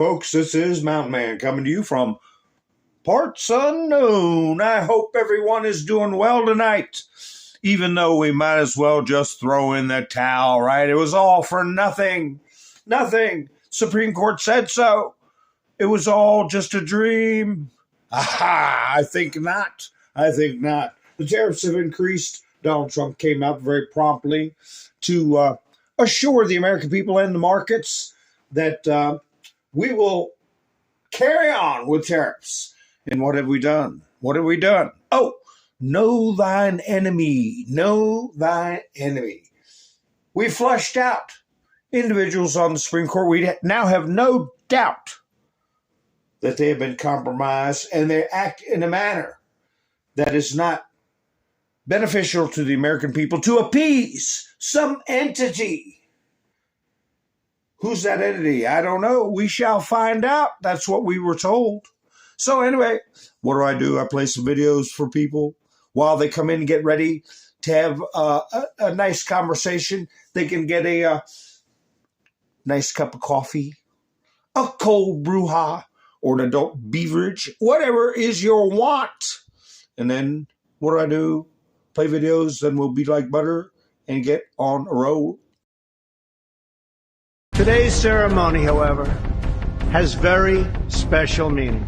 Folks, this is Mountain Man coming to you from parts unknown. I hope everyone is doing well tonight, even though we might as well just throw in the towel, right? It was all for nothing. Nothing. Supreme Court said so. It was all just a dream. Aha, I think not. I think not. The tariffs have increased. Donald Trump came out very promptly to assure the American people and the markets that we will carry on with tariffs. And what have we done? What have we done? Oh, know thine enemy. Know thine enemy. We flushed out individuals on the Supreme Court. We now have no doubt that they have been compromised and they act in a manner that is not beneficial to the American people to appease some entity. Who's that entity? I don't know. We shall find out. That's what we were told. So anyway, what do? I play some videos for people while they come in and get ready to have a nice conversation. They can get a nice cup of coffee, a cold brouhaha, or an adult beverage, whatever is your want. And then what do? Play videos, then we'll be like butter and get on a roll. Today's ceremony, however, has very special meaning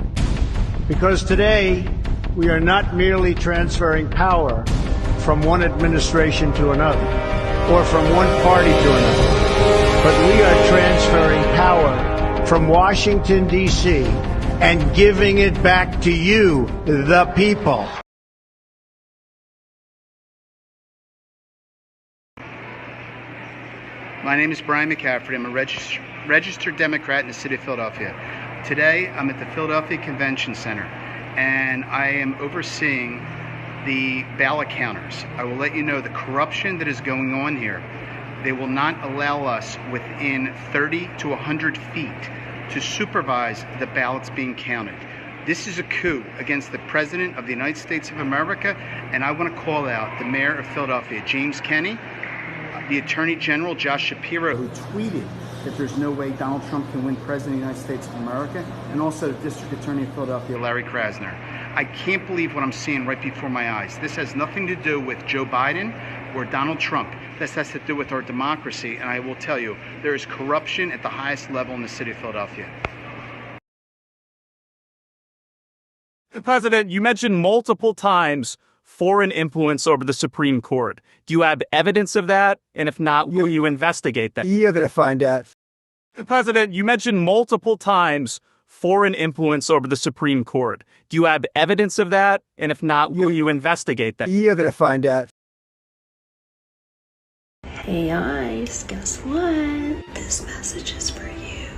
because today we are not merely transferring power from one administration to another or from one party to another, but we are transferring power from Washington, D.C. and giving it back to you, the people. My name is Brian McCaffrey. I'm a registered Democrat in the city of Philadelphia. Today, I'm at the Philadelphia Convention Center, and I am overseeing the ballot counters. I will let you know the corruption that is going on here. They will not allow us within 30 to 100 feet to supervise the ballots being counted. This is a coup against the President of the United States of America, and I want to call out the Mayor of Philadelphia, James Kenney, the Attorney General, Josh Shapiro, who tweeted that there's no way Donald Trump can win President of the United States of America, and also the District Attorney of Philadelphia, Larry Krasner. I can't believe what I'm seeing right before my eyes. This has nothing to do with Joe Biden or Donald Trump. This has to do with our democracy, and I will tell you, there is corruption at the highest level in the city of Philadelphia. President, you mentioned multiple times foreign influence over the Supreme Court. Do you have evidence of that? And if not, will you investigate that? You're going to find out. President, you mentioned multiple times foreign influence over the Supreme Court. Do you have evidence of that? And if not, will you investigate that? You're going to find out. Hey guys, guess what? This message is for you.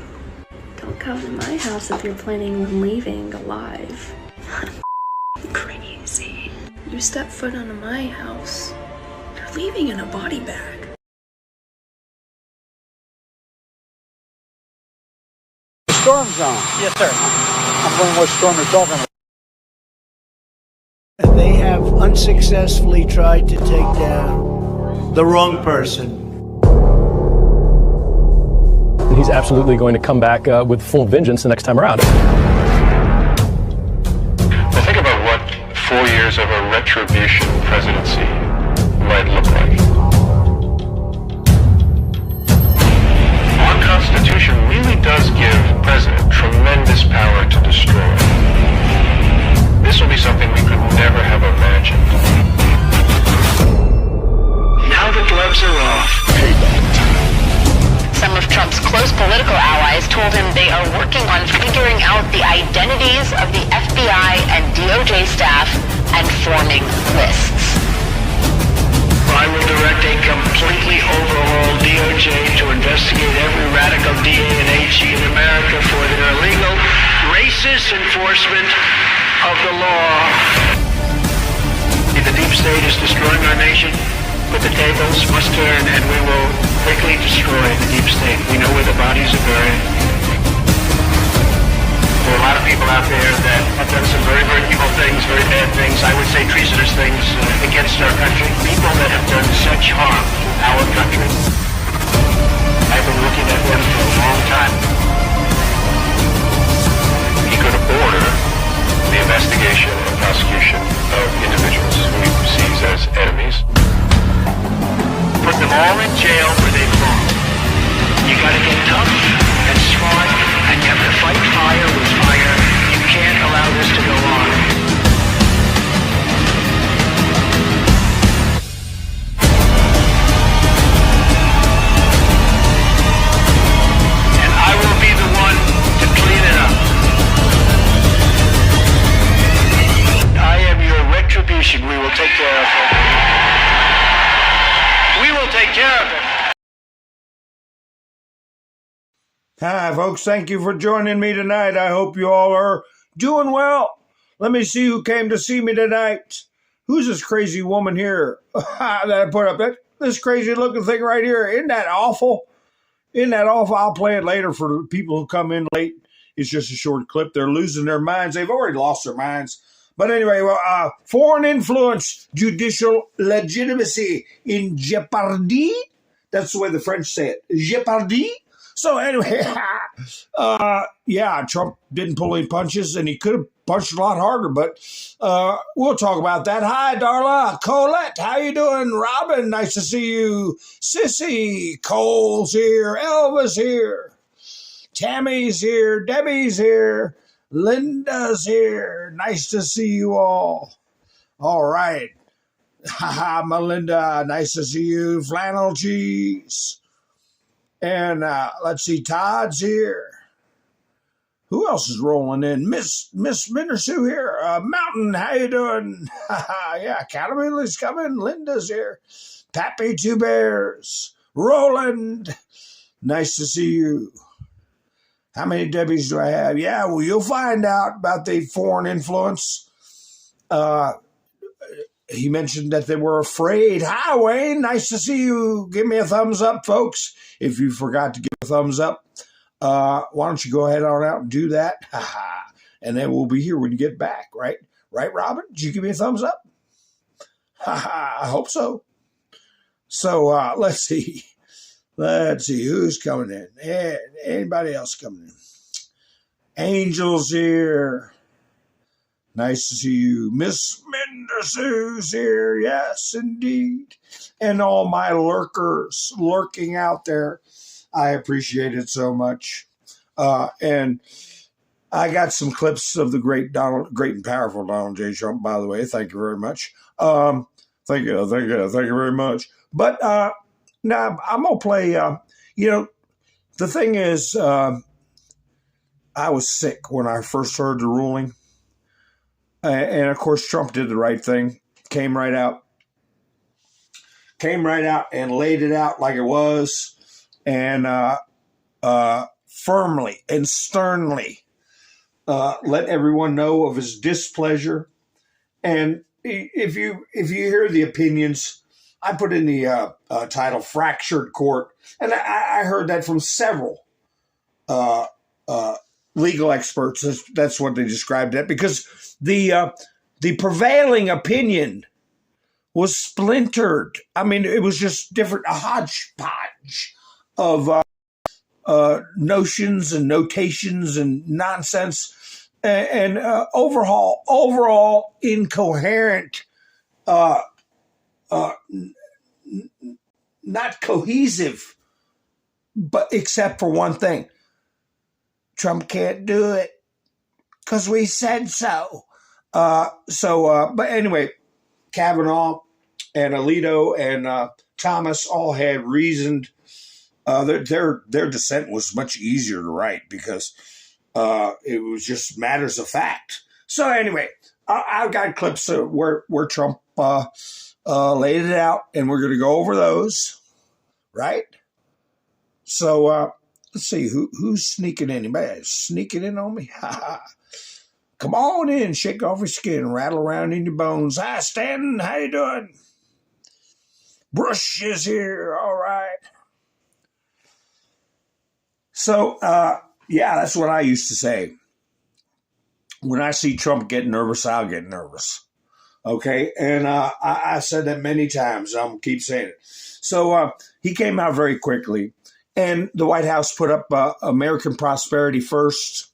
Don't come to my house if you're planning on leaving alive. I'm crazy. You step foot onto my house, you're leaving in a body bag. Storm's on. Yes, sir. I'm wondering what storm you're talking about. And they have unsuccessfully tried to take down the wrong person. He's absolutely going to come back with full vengeance the next time around. Think about what 4 years of a retribution presidency might look like. Our Constitution really does give the president tremendous power to destroy. This will be something we could never have imagined. Now the gloves are off. Some of Trump's close political allies told him they are working on figuring out the identities of the FBI and DOJ staff and forming lists. I will direct a completely overhauled DOJ to investigate every radical DA and AG in America for their illegal, racist enforcement of the law. The deep state is destroying our nation, but the tables must turn and we will quickly destroy the deep state. We know where the bodies are buried. There are a lot of people out there that have done some very, very evil things, very bad things, I would say treasonous things against our country. People that have done such harm to our country. I've been looking at them for a long time. Hi, folks. Thank you for joining me tonight. I hope you all are doing well. Let me see who came to see me tonight. Who's this crazy woman here that I put up? This crazy looking thing right here. Isn't that awful? Isn't that awful? I'll play it later for the people who come in late. It's just a short clip. They're losing their minds. They've already lost their minds. But anyway, foreign influence, judicial legitimacy in jeopardy. That's the way the French say it. Jeopardy. So anyway, yeah, Trump didn't pull any punches, and he could have punched a lot harder, but we'll talk about that. Hi, Darla. Colette, how you doing? Robin, nice to see you. Sissy, Cole's here. Elvis here. Tammy's here. Debbie's here. Linda's here. Nice to see you all. All right. Haha, Melinda, nice to see you. Flannel cheese. And let's see, Todd's here. Who else is rolling in? Miss Mindersue here. Mountain, how you doing? Yeah, Accountability's coming. Linda's here. Pappy Two Bears. Roland, nice to see you. How many Debbies do I have? Yeah, well, you'll find out about the foreign influence. He mentioned that they were afraid. Hi, Wayne. Nice to see you. Give me a thumbs up, folks. If you forgot to give a thumbs up, why don't you go ahead on out and do that? And then we'll be here when you get back, right? Right, Robin? Did you give me a thumbs up? I hope so. So let's see. Let's see who's coming in. Anybody else coming in? Angel's here. Nice to see you. Miss Mendersue's here. Yes, indeed. And all my lurkers lurking out there. I appreciate it so much. And I got some clips of the great and powerful Donald J. Trump, by the way. Thank you very much. Thank you very much. But now I'm going to play, the thing is, I was sick when I first heard the ruling. And of course, Trump did the right thing, came right out and laid it out like it was, and firmly and sternly let everyone know of his displeasure. And if you hear the opinions, I put in the title "Fractured Court," and I heard that from several legal experts. That's what they described it, because the prevailing opinion was splintered. I mean, it was just different, a hodgepodge of notions and notations and nonsense, and overall incoherent, not cohesive, but except for one thing. Trump can't do it because we said so. But anyway, Kavanaugh and Alito and Thomas all had reasoned. Their dissent was much easier to write because it was just matters of fact. So anyway, I've got clips where Trump laid it out, and we're going to go over those, right? So let's see who's sneaking in. Anybody sneaking in on me? Come on in, shake off your skin, rattle around in your bones. Hi, Stanton, how you doing? Brush is here, all right. So, yeah, that's what I used to say. When I see Trump get nervous, I'll get nervous. Okay, and I said that many times. I'm going to keep saying it. So he came out very quickly, and the White House put up American Prosperity First.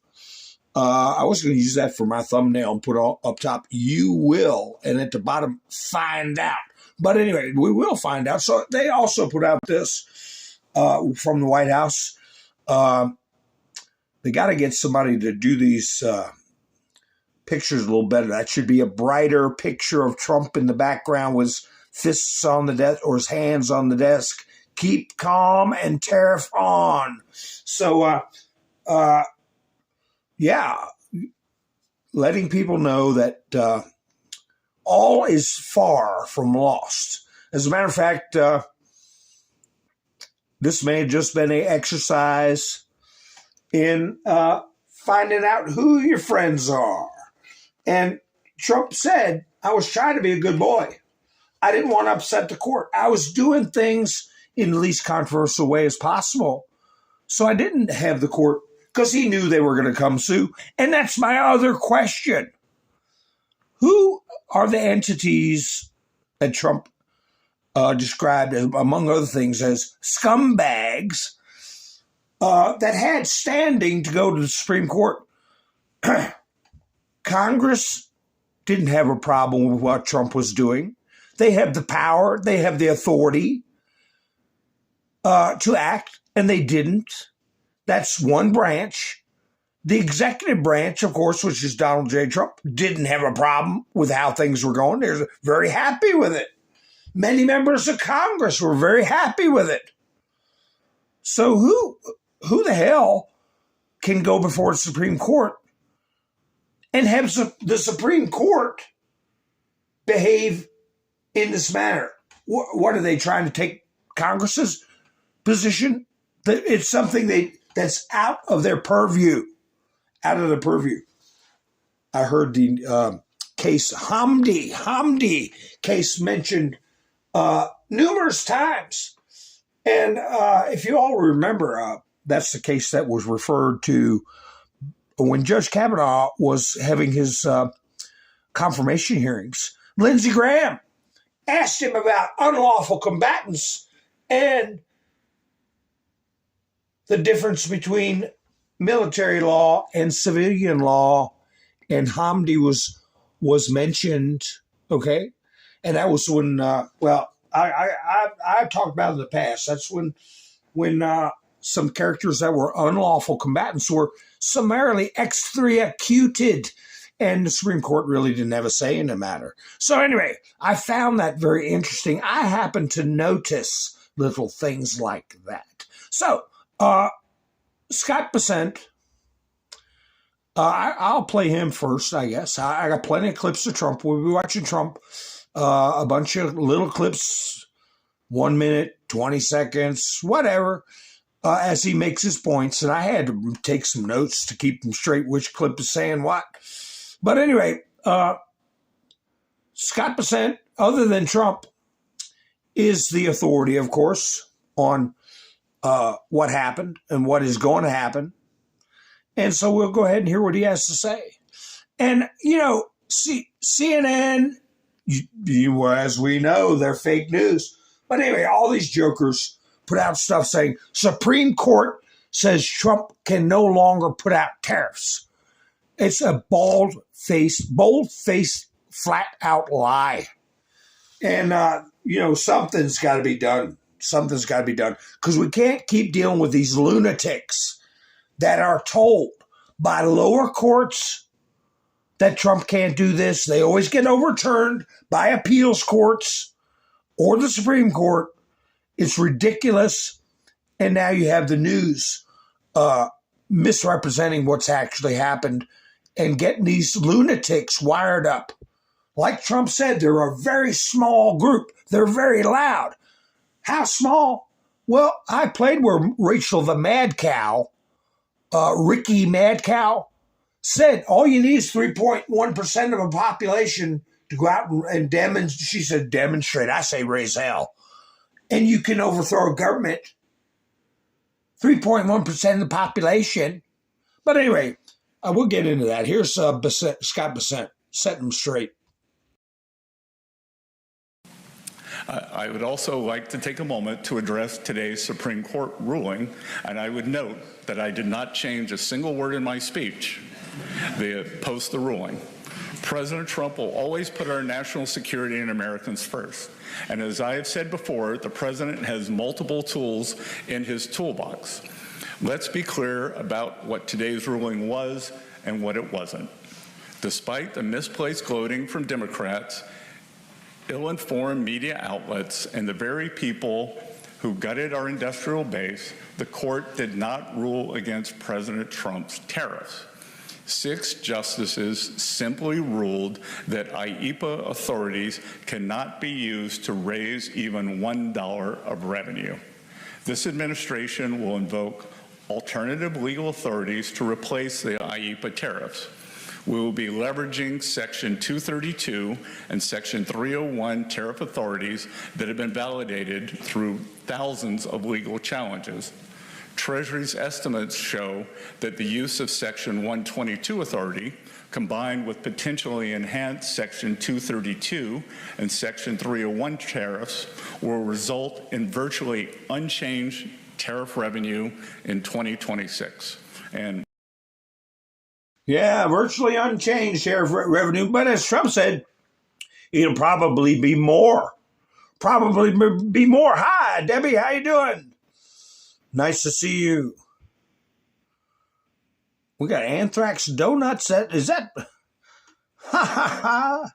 I was going to use that for my thumbnail and put up top, you will, and at the bottom, find out. But anyway, we will find out. So they also put out this from the White House. They got to get somebody to do these pictures a little better. That should be a brighter picture of Trump in the background with his fists on the desk or his hands on the desk. Keep calm and tariff on. So, yeah, letting people know that all is far from lost. As a matter of fact, this may have just been an exercise in finding out who your friends are. And Trump said, I was trying to be a good boy. I didn't want to upset the court. I was doing things in the least controversial way as possible. So I didn't have the court, because he knew they were going to come sue. And that's my other question. Who are the entities that Trump described, among other things, as scumbags that had standing to go to the Supreme Court? Congress didn't have a problem with what Trump was doing. They have the power, they have the authority to act, and they didn't. That's one branch. The executive branch, of course, which is Donald J. Trump, didn't have a problem with how things were going. They're very happy with it. Many members of Congress were very happy with it. So who the hell can go before the Supreme Court and have the Supreme Court behave in this manner? What are they trying to take Congress's position? It's something that's out of their purview. Out of the purview. I heard the case Hamdi case mentioned numerous times. And if you all remember, that's the case that was referred to when Judge Kavanaugh was having his confirmation hearings. Lindsey Graham asked him about unlawful combatants and the difference between military law and civilian law, and Hamdi was mentioned, okay? And that was when, I've talked about it in the past. That's when some characters that were unlawful combatants were summarily executed, and the Supreme Court really didn't have a say in the matter. So anyway, I found that very interesting. I happen to notice little things like that. So, Scott Bessent, I'll play him first, I guess. I got plenty of clips of Trump. We'll be watching Trump, a bunch of little clips, 1 minute, 20 seconds, whatever, as he makes his points. And I had to take some notes to keep them straight, which clip is saying what. But anyway, Scott Bessent, other than Trump, is the authority, of course, on what happened and what is going to happen. And so we'll go ahead and hear what he has to say. And, CNN, as we know, they're fake news. But anyway, all these jokers put out stuff saying Supreme Court says Trump can no longer put out tariffs. It's a bold-faced, flat-out lie. And, something's got to be done. Something's got to be done, because we can't keep dealing with these lunatics that are told by lower courts that Trump can't do this. They always get overturned by appeals courts or the Supreme Court. It's ridiculous. And now you have the news misrepresenting what's actually happened and getting these lunatics wired up. Like Trump said, they're a very small group. They're very loud. How small? Well, I played where Rachel the Mad Cow, Ricky Mad Cow, said all you need is 3.1% of a population to go out and demonstrate. She said demonstrate. I say raise hell. And you can overthrow a government. 3.1% of the population. But anyway, we'll get into that. Here's Scott Bessent, setting them straight. I would also like to take a moment to address today's Supreme Court ruling, and I would note that I did not change a single word in my speech post the ruling. President Trump will always put our national security and Americans first. And as I have said before, the president has multiple tools in his toolbox. Let's be clear about what today's ruling was and what it wasn't. Despite the misplaced gloating from Democrats, ill-informed media outlets, and the very people who gutted our industrial base, the court did not rule against President Trump's tariffs. 6 justices simply ruled that IEEPA authorities cannot be used to raise even $1 of revenue. This administration will invoke alternative legal authorities to replace the IEEPA tariffs. We will be leveraging Section 232 and Section 301 tariff authorities that have been validated through thousands of legal challenges. Treasury's estimates show that the use of Section 122 authority, combined with potentially enhanced Section 232 and Section 301 tariffs, will result in virtually unchanged tariff revenue in 2026. And yeah, virtually unchanged tariff revenue. But as Trump said, it'll probably be more. Probably be more. Hi, Debbie, how you doing? Nice to see you. We got anthrax donuts. Is that? Ha ha ha.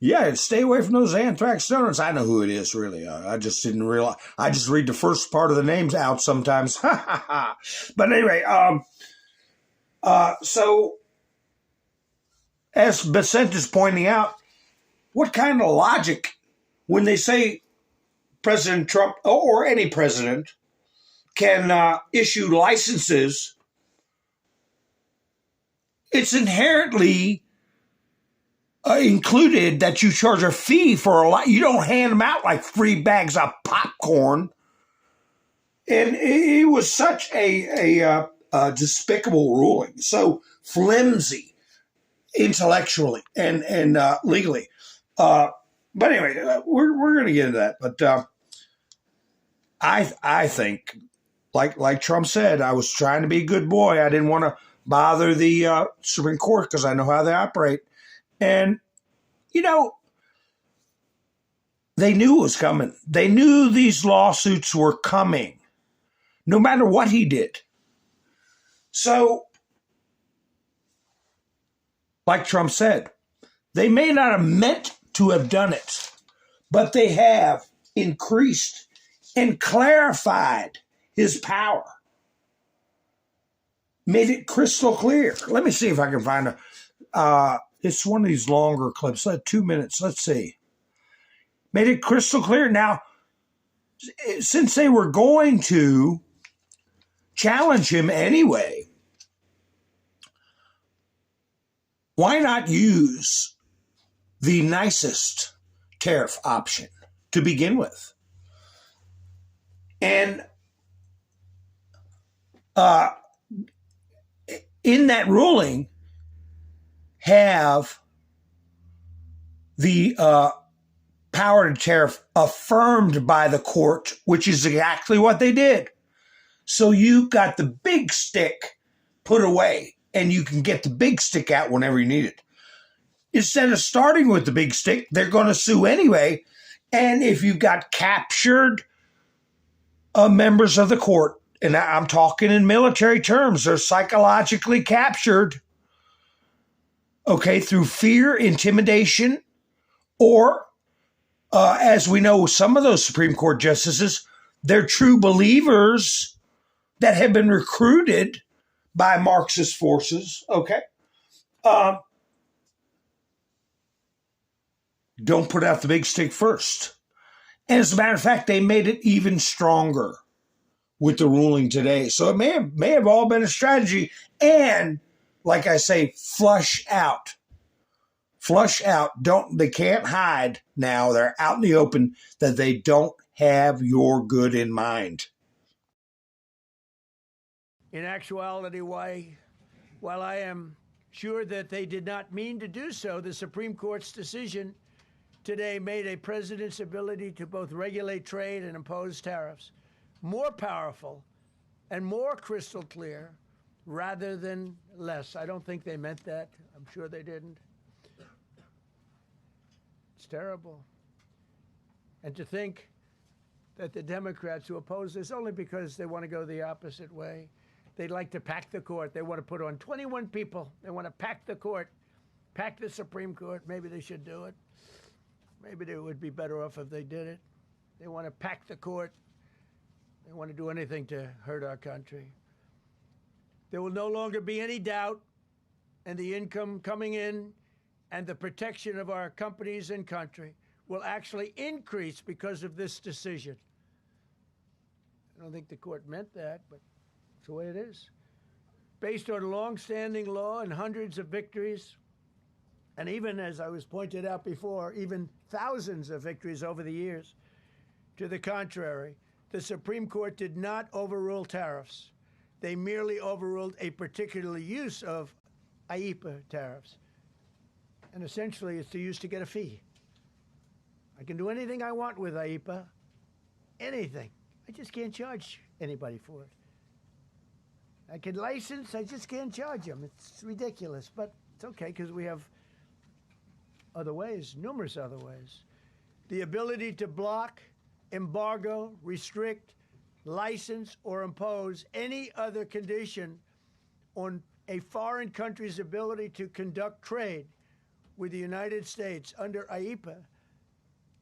Yeah, stay away from those anthrax donuts. I know who it is, really. I just didn't realize. I just read the first part of the names out sometimes. Ha ha ha. But anyway, so as Besant is pointing out, what kind of logic when they say President Trump or any president can issue licenses? It's inherently included that you charge a fee for a lot. You don't hand them out like free bags of popcorn. And it was such a despicable ruling, so flimsy intellectually and legally. But anyway, we're going to get into that. But I think, like Trump said, I was trying to be a good boy. I didn't want to bother the Supreme Court because I know how they operate. And, you know, they knew it was coming. They knew these lawsuits were coming, no matter what he did. So, like Trump said, they may not have meant to have done it, but they have increased and clarified his power, made it crystal clear. Let me see if I can find it's one of these longer clips, 2 minutes. Let's see. Made it crystal clear. Now, since they were going to challenge him anyway, why not use the nicest tariff option to begin with? And in that ruling, have the power to tariff affirmed by the court, which is exactly what they did. So you got the big stick put away, and you can get the big stick out whenever you need it. Instead of starting with the big stick, they're going to sue anyway. And if you've got captured members of the court, and I'm talking in military terms, they're psychologically captured, okay, through fear, intimidation, or as we know, some of those Supreme Court justices, they're true believers that have been recruited by Marxist forces, okay? Don't put out the big stick first. And as a matter of fact, they made it even stronger with the ruling today. So it may have all been a strategy. And like I say, flush out. Flush out. They can't hide now. They're out in the open that they don't have your good in mind. In actuality, while I am sure that they did not mean to do so, the Supreme Court's decision today made a president's ability to both regulate trade and impose tariffs more powerful and more crystal clear rather than less. I don't think they meant that. I'm sure they didn't. It's terrible. And to think that the Democrats who oppose this only because they want to go the opposite way, they'd like to pack the court. They want to put on 21 people. They want to pack the court, pack the Supreme Court. Maybe they should do it. Maybe they would be better off if they did it. They want to pack the court. They want to do anything to hurt our country. There will no longer be any doubt, and the income coming in and the protection of our companies and country will actually increase because of this decision. I don't think the court meant that, but it's the way it is. Based on long-standing law and hundreds of victories, and even, as I was pointed out before, even thousands of victories over the years, to the contrary, the Supreme Court did not overrule tariffs. They merely overruled a particular use of IEEPA tariffs. And essentially, it's used to get a fee. I can do anything I want with IEEPA, anything. I just can't charge anybody for it. I can license, I just can't charge them. It's ridiculous, but it's okay because we have other ways, numerous other ways. The ability to block, embargo, restrict, license, or impose any other condition on a foreign country's ability to conduct trade with the United States under IEEPA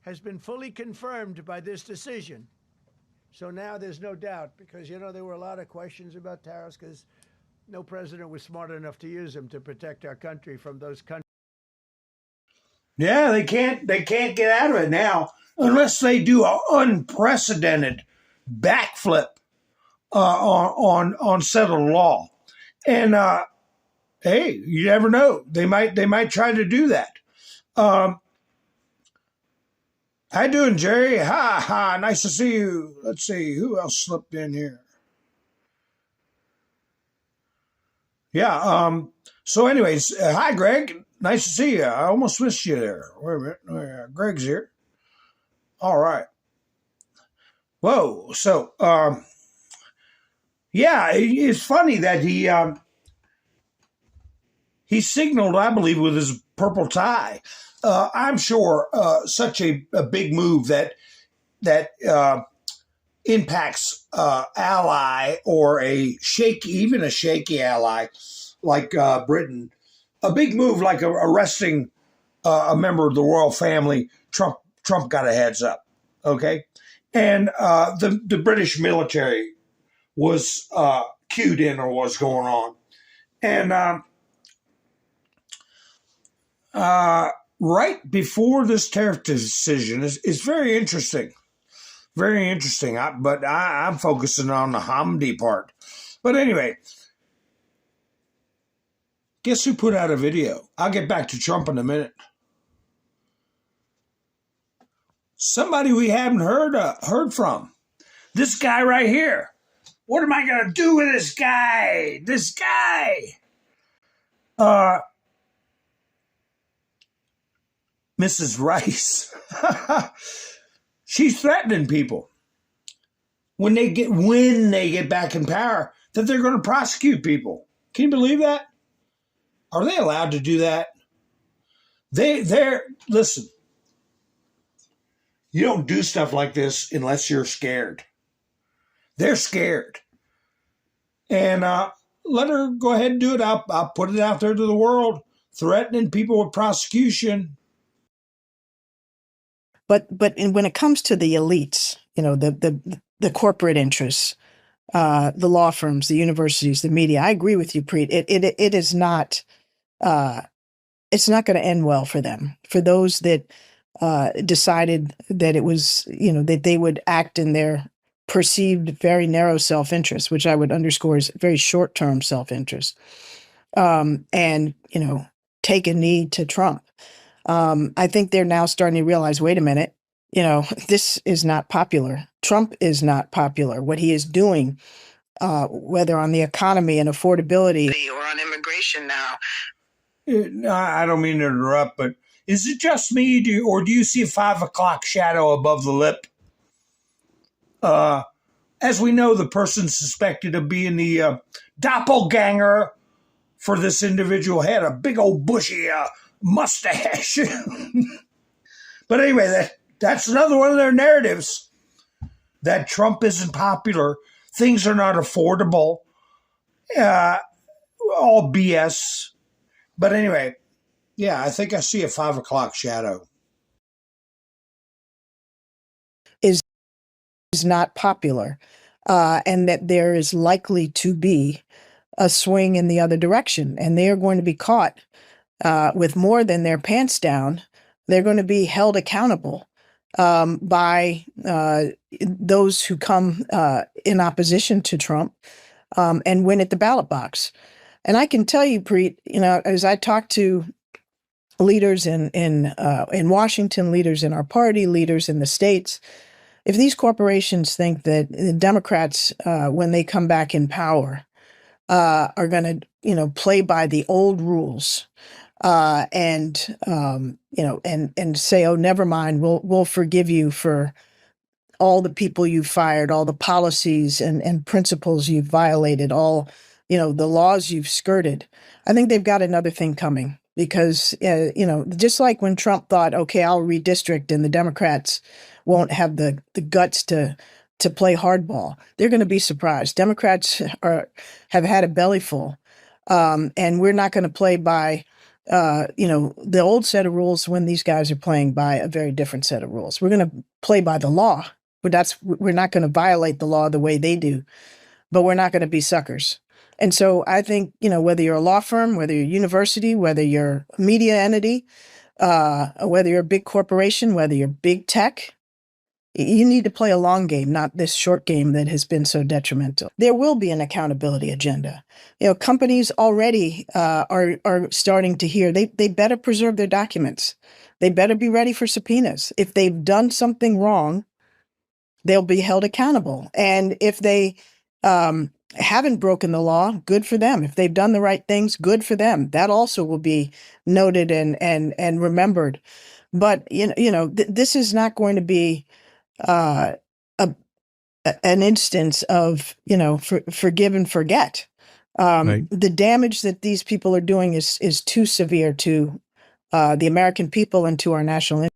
has been fully confirmed by this decision. So now there's no doubt, because, you know, there were a lot of questions about tariffs because no president was smart enough to use them to protect our country from those countries. Yeah, they can't get out of it now unless they do an unprecedented backflip on settled law. And hey, you never know. They might try to do that. How you doing, Jerry? Ha, nice to see you. Let's see, who else slipped in here? Yeah, so anyways, hi, Greg. Nice to see you. I almost missed you there. Wait a minute. Greg's here. All right. Whoa, so, yeah, it's funny that he signaled, I believe, with his purple tie. I'm sure such a big move that impacts ally or even a shaky ally like Britain. A big move like arresting a member of the royal family. Trump got a heads up, okay, and the British military was cued in on what's going on, and right before this tariff decision is very interesting. Very interesting. But I'm focusing on the Hamdi part. But anyway, guess who put out a video? I'll get back to Trump in a minute. Somebody we haven't heard from. This guy right here. What am I going to do with this guy? This guy. Mrs. Rice. She's threatening people when they get back in power that they're going to prosecute people. Can you believe that? Are they allowed to do that? Listen. You don't do stuff like this unless you're scared. They're scared. And let her go ahead and do it. I'll put it out there to the world, threatening people with prosecution. But when it comes to the elites, you know, the corporate interests, the law firms, the universities, the media, I agree with you, Preet. It is not. It's not going to end well for them. For those that decided that it was, you know, that they would act in their perceived very narrow self-interest, which I would underscore is very short-term self-interest, and, you know, take a knee to Trump. I think they're now starting to realize, wait a minute, you know, this is not popular. Trump is not popular. What he is doing, whether on the economy and affordability or on immigration now. I don't mean to interrupt, but is it just me, or do you see a 5 o'clock shadow above the lip? As we know, the person suspected of being the doppelganger for this individual had a big old bushy mustache. But anyway, that's another one of their narratives, that Trump isn't popular, things are not affordable, all BS. But anyway, yeah, I think I see a 5 o'clock shadow. Is not popular, and that there is likely to be a swing in the other direction, and they are going to be caught with more than their pants down. They're going to be held accountable by those who come in opposition to Trump and win at the ballot box. And I can tell you, Preet, as I talk to leaders in Washington, leaders in our party, leaders in the states, if these corporations think that the Democrats, when they come back in power, are going to, play by the old rules, and say, "Oh, never mind, we'll forgive you for all the people you've fired, all the policies and principles you've violated, all the laws you've skirted." I think they've got another thing coming because just like when Trump thought, "Okay, I'll redistrict," and the Democrats won't have the guts to play hardball. They're going to be surprised. Democrats have had a belly full, and we're not going to play by the old set of rules when these guys are playing by a very different set of rules. We're going to play by the law, but we're not going to violate the law the way they do, but we're not going to be suckers. And so I think, whether you're a law firm, whether you're a university, whether you're a media entity, whether you're a big corporation, whether you're big tech, you need to play a long game, not this short game that has been so detrimental. There will be an accountability agenda. Companies already are starting to hear they better preserve their documents. They better be ready for subpoenas. If they've done something wrong, they'll be held accountable. And if they haven't broken the law, good for them. If they've done the right things, good for them. That also will be noted and remembered. But this is not going to be an instance of forgive and forget. Right. The damage that these people are doing is too severe to the American people and to our national interest.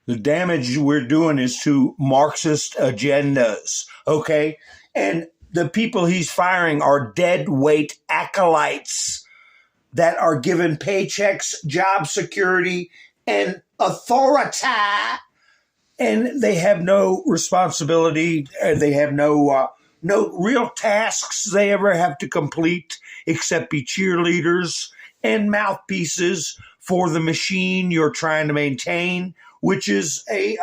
The damage we're doing is to Marxist agendas, okay? And the people he's firing are dead weight acolytes that are given paychecks, job security, and authority, and they have no responsibility. They have no real tasks they ever have to complete except be cheerleaders and mouthpieces for the machine you're trying to maintain, which is a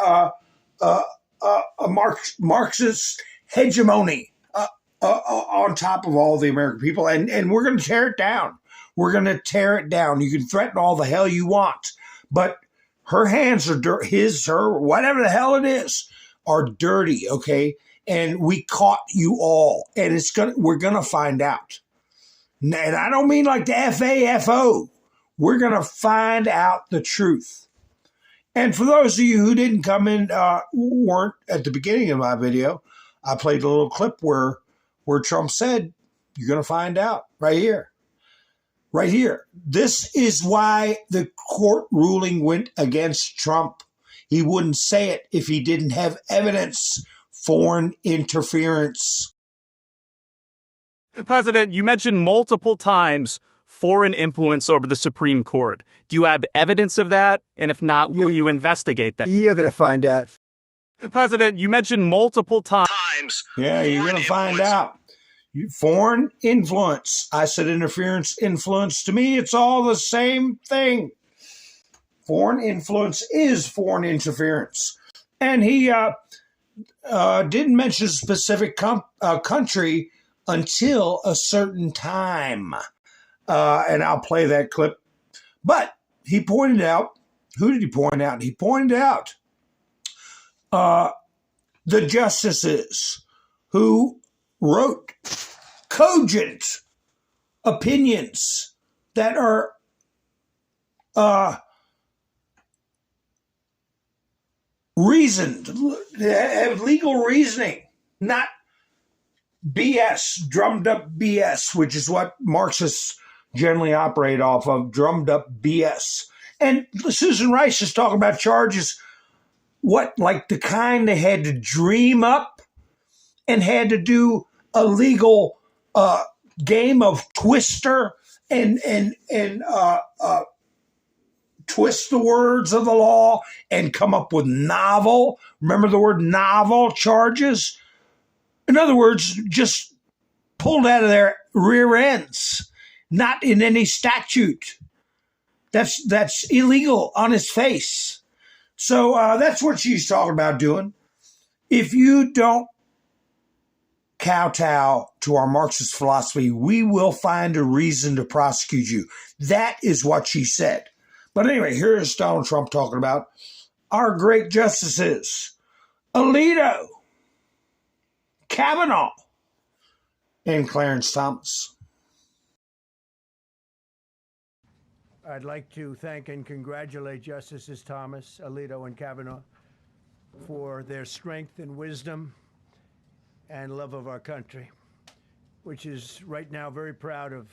Marxist hegemony on top of all the American people. And we're going to tear it down. We're going to tear it down. You can threaten all the hell you want, but her hands are dirty, her, whatever the hell it is, are dirty, okay? And we caught you all, and we're going to find out. And I don't mean like the FAFO. We're going to find out the truth. And for those of you who didn't come in, weren't at the beginning of my video, I played a little clip where Trump said, "You're going to find out right here. Right here. This is why the court ruling went against Trump. He wouldn't say it if he didn't have evidence. Foreign interference." President, you mentioned multiple times foreign influence over the Supreme Court. Do you have evidence of that? And if not, will you investigate that? You're going to find out. President, you mentioned multiple times. Yeah, you're going to find out. Foreign influence. I said interference, influence. To me, it's all the same thing. Foreign influence is foreign interference. And he didn't mention a specific country until a certain time. And I'll play that clip. But he pointed out, who did he point out? He pointed out the justices who wrote cogent opinions that are reasoned, have legal reasoning, not BS, drummed up BS, which is what Marxists generally operate off of, drummed up BS. And Susan Rice is talking about charges, like the kind they had to dream up and had to do a legal game of twister and twist the words of the law and come up with novel, remember the word novel, charges? In other words, just pulled out of their rear ends, not in any statute. That's illegal on its face. So that's what she's talking about doing. If you don't kowtow to our Marxist philosophy, we will find a reason to prosecute you. That is what she said. But anyway, here's Donald Trump talking about our great justices, Alito, Kavanaugh, and Clarence Thomas. I'd like to thank and congratulate Justices Thomas, Alito, and Kavanaugh for their strength and wisdom and love of our country, which is right now very proud of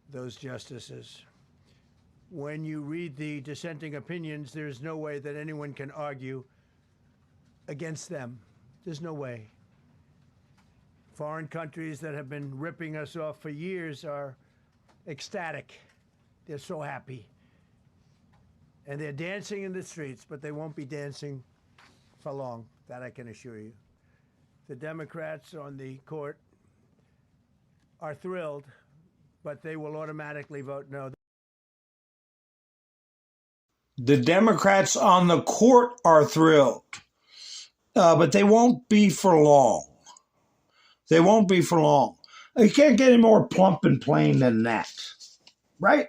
those justices. When you read the dissenting opinions, there's no way that anyone can argue against them. There's no way. Foreign countries that have been ripping us off for years are ecstatic. They're so happy. And they're dancing in the streets, but they won't be dancing for long, that I can assure you. The Democrats on the court are thrilled, but they will automatically vote no. The Democrats on the court are thrilled, but they won't be for long. They won't be for long. You can't get any more plump and plain than that, right?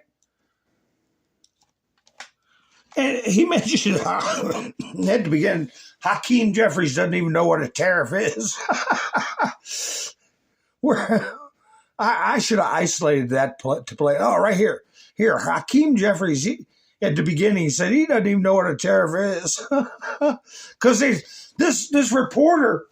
And he mentioned at the beginning, Hakeem Jeffries doesn't even know what a tariff is. I should have isolated that to play. Oh, right here. Here, Hakeem Jeffries, at the beginning, he said he doesn't even know what a tariff is. Because this reporter,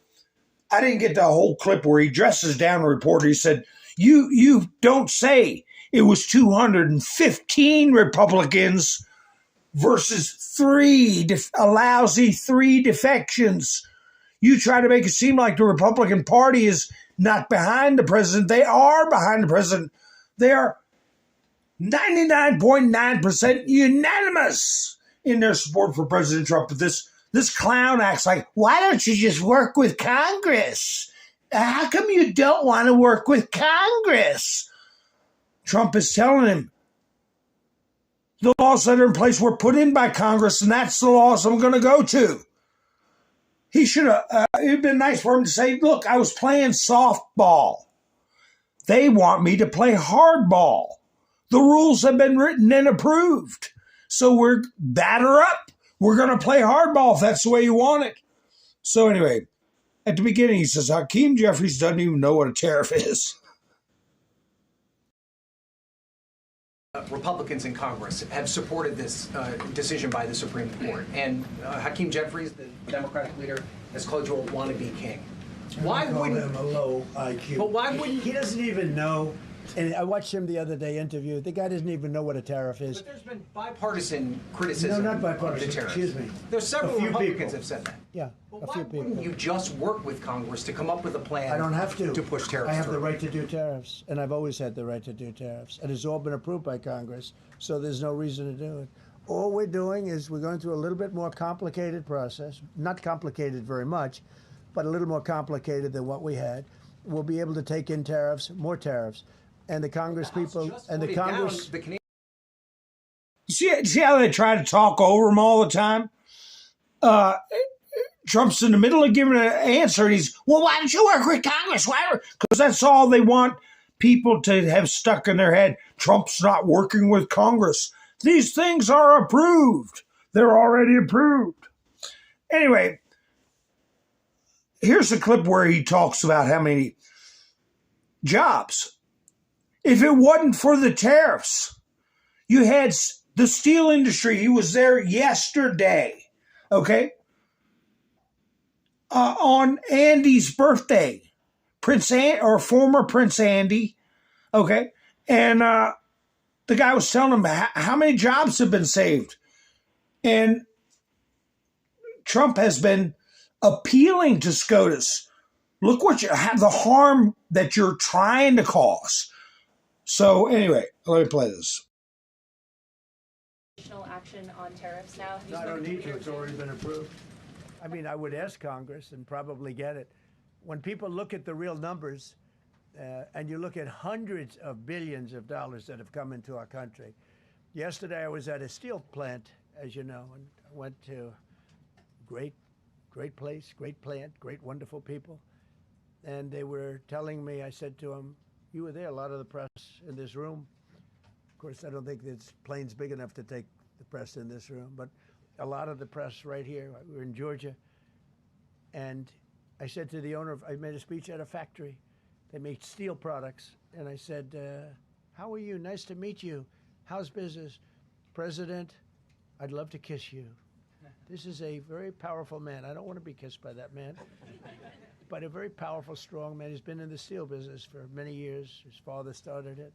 I didn't get the whole clip where he dresses down the reporter. He said, you don't say it was 215 Republicans versus a lousy 3 defections. You try to make it seem like the Republican Party is not behind the president. They are behind the president. They are 99.9% unanimous in their support for President Trump. But this clown acts like, why don't you just work with Congress? How come you don't want to work with Congress? Trump is telling him, the laws that are in place were put in by Congress, and that's the laws I'm going to go to. He should have, it'd been nice for him to say, look, I was playing softball. They want me to play hardball. The rules have been written and approved. So we're batter up. We're going to play hardball if that's the way you want it. So anyway, at the beginning, he says, Hakeem Jeffries doesn't even know what a tariff is. Republicans in Congress have supported this decision by the Supreme Court. And Hakeem Jeffries, the Democratic leader, has called you a wannabe king. Why wouldn't him a low IQ? But why wouldn't he doesn't even know? And I watched him the other day interview. The guy doesn't even know what a tariff is. But there's been bipartisan criticism. No, not bipartisan. Of the tariff. Excuse me. There's several Republicans people have said that. Yeah, but a why few people. wouldn't you just work with Congress to come up with a plan? I don't have to push tariffs. I have through? the right to do tariffs, and I've always had the right to do tariffs, and it's all been approved by Congress. So there's no reason to do it. All we're doing is we're going through a little bit more complicated process. Not complicated very much, but a little more complicated than what we had. We'll be able to take in tariffs, more tariffs. And the Congress people and the Congress. See how they try to talk over him all the time? Trump's in the middle of giving an answer, and he's, well, why don't you work with Congress? Why? Because that's all they want people to have stuck in their head. Trump's not working with Congress. These things are approved. They're already approved. Anyway, here's a clip where he talks about how many jobs. If it wasn't for the tariffs, you had the steel industry. He was there yesterday, okay? On Andy's birthday, former Prince Andy, okay? And the guy was telling him how many jobs have been saved. And Trump has been appealing to SCOTUS. Look what the harm that you're trying to cause. So anyway, let me play this. Additional action on tariffs now? No, I don't need to. It's already been approved. I mean, I would ask Congress and probably get it. When people look at the real numbers, and you look at hundreds of billions of dollars that have come into our country. Yesterday, I was at a steel plant, as you know, and Went to great place, great plant, great wonderful people. And they were telling me, I said to them, you were there, a lot of the press in this room. Of course, I don't think this plane's big enough to take the press in this room, but a lot of the press right here. We were in Georgia. And I said to the owner, I made a speech at a factory. They make steel products. And I said, how are you? Nice to meet you. How's business? President, I'd love to kiss you. This is a very powerful man. I don't want to be kissed by that man. But a very powerful, strong man. He's been in the steel business for many years. His father started it.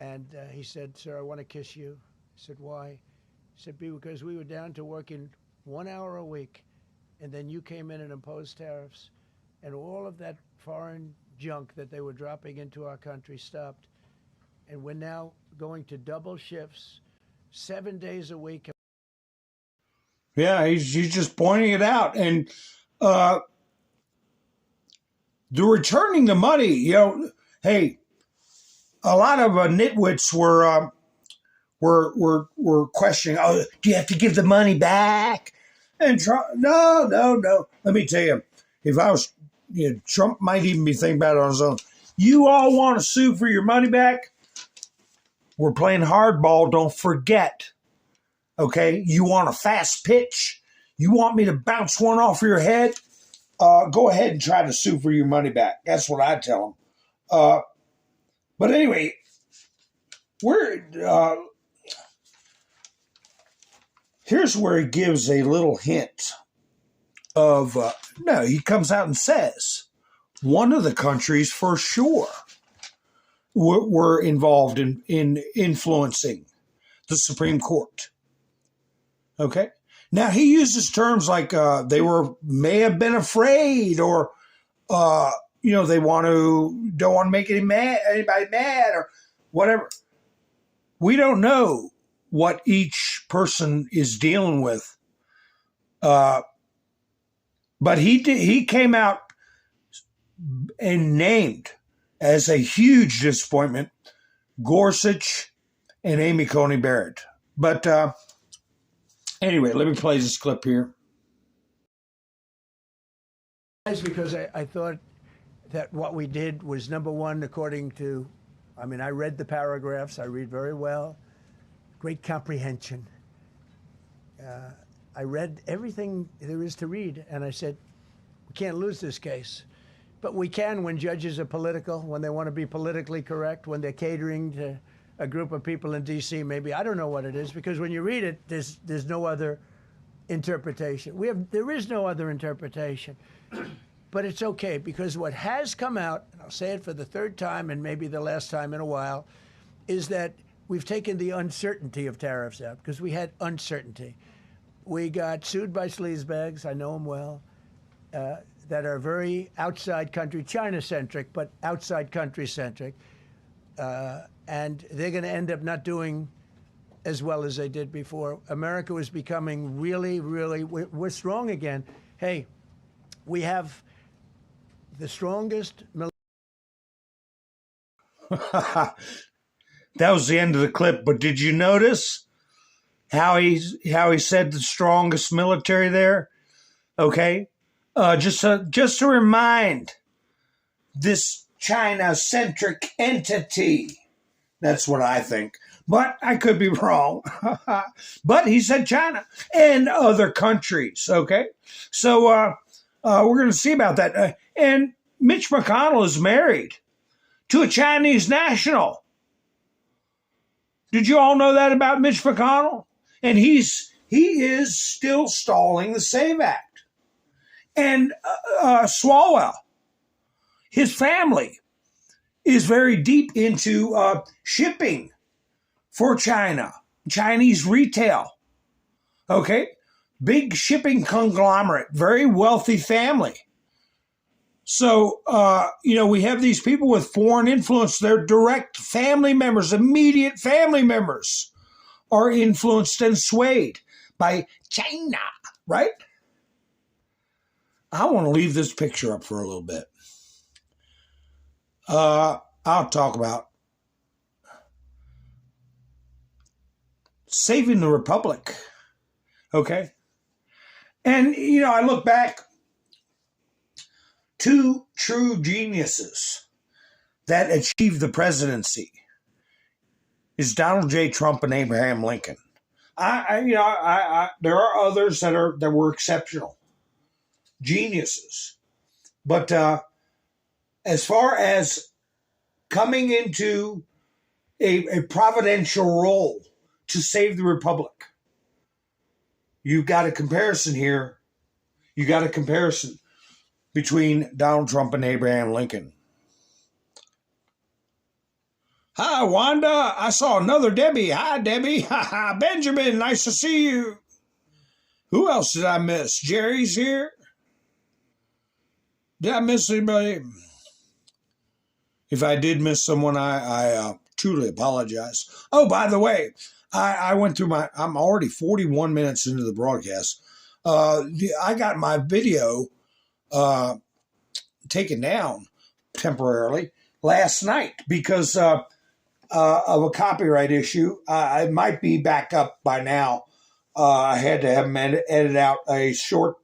And he said, sir, I want to kiss you. I said, why? He said, because we were down to working 1 hour a week, and then you came in and imposed tariffs, and all of that foreign junk that they were dropping into our country stopped. And we're now going to double shifts, 7 days a week. Yeah, he's just pointing it out. And the returning the money, you know, hey, a lot of nitwits were questioning, oh, do you have to give the money back? And Trump, no. Let me tell you, if I was, Trump might even be thinking about it on his own. You all want to sue for your money back? We're playing hardball, don't forget. Okay, you want a fast pitch? You want me to bounce one off your head? Go ahead and try to sue for your money back. That's what I tell them. But anyway, here's where he gives a little hint of, no, he comes out and says, one of the countries for sure were involved in influencing the Supreme Court. Okay? Now, he uses terms like they may have been afraid, or, they don't want to make anybody mad, or whatever. We don't know what each person is dealing with. But he came out and named as a huge disappointment Gorsuch and Amy Coney Barrett. But anyway, let me play this clip here. Because I thought that what we did was, number one, according to, I read the paragraphs. I read very well. Great comprehension. I read everything there is to read, and I said, we can't lose this case. But we can when judges are political, when they want to be politically correct, when they're catering to a group of people in D.C. maybe. I don't know what it is, because when you read it, there's no other interpretation. There is no other interpretation. But it's okay, because what has come out, and I'll say it for the third time and maybe the last time in a while, is that we've taken the uncertainty of tariffs out, because we had uncertainty. We got sued by sleazebags, I know them well, that are very outside country, China-centric, but outside country-centric. And they're going to end up not doing as well as they did before. America was becoming really, we're strong again. Hey, we have the strongest That was the end of the clip, but did you notice how he said the strongest military there? Okay, just to remind this China-centric entity. That's what I think, but I could be wrong. But he said China and other countries. Okay, so we're going to see about that. And Mitch McConnell is married to a Chinese national. Did you all know that about Mitch McConnell? And he is still stalling the SAVE Act. And Swalwell, his family, is very deep into shipping for China, Chinese retail. Okay? Big shipping conglomerate, very wealthy family. So, we have these people with foreign influence. Their direct family members, immediate family members, are influenced and swayed by China, right? I want to leave this picture up for a little bit. I'll talk about saving the republic Okay? And, you know, I look back, two true geniuses that achieved the presidency is Donald J. Trump and Abraham Lincoln. There are others that were exceptional, geniuses. But as far as coming into a providential role to save the republic, you've got a comparison here. You got a comparison between Donald Trump and Abraham Lincoln. Hi, Wanda. I saw another Debbie. Hi, Debbie. Benjamin, nice to see you. Who else did I miss? Jerry's here. Did I miss anybody? If I did miss someone, I truly apologize. Oh, by the way, I went through I'm already 41 minutes into the broadcast. I got my video taken down temporarily last night because of a copyright issue. It might be back up by now. I had to have them edit out a short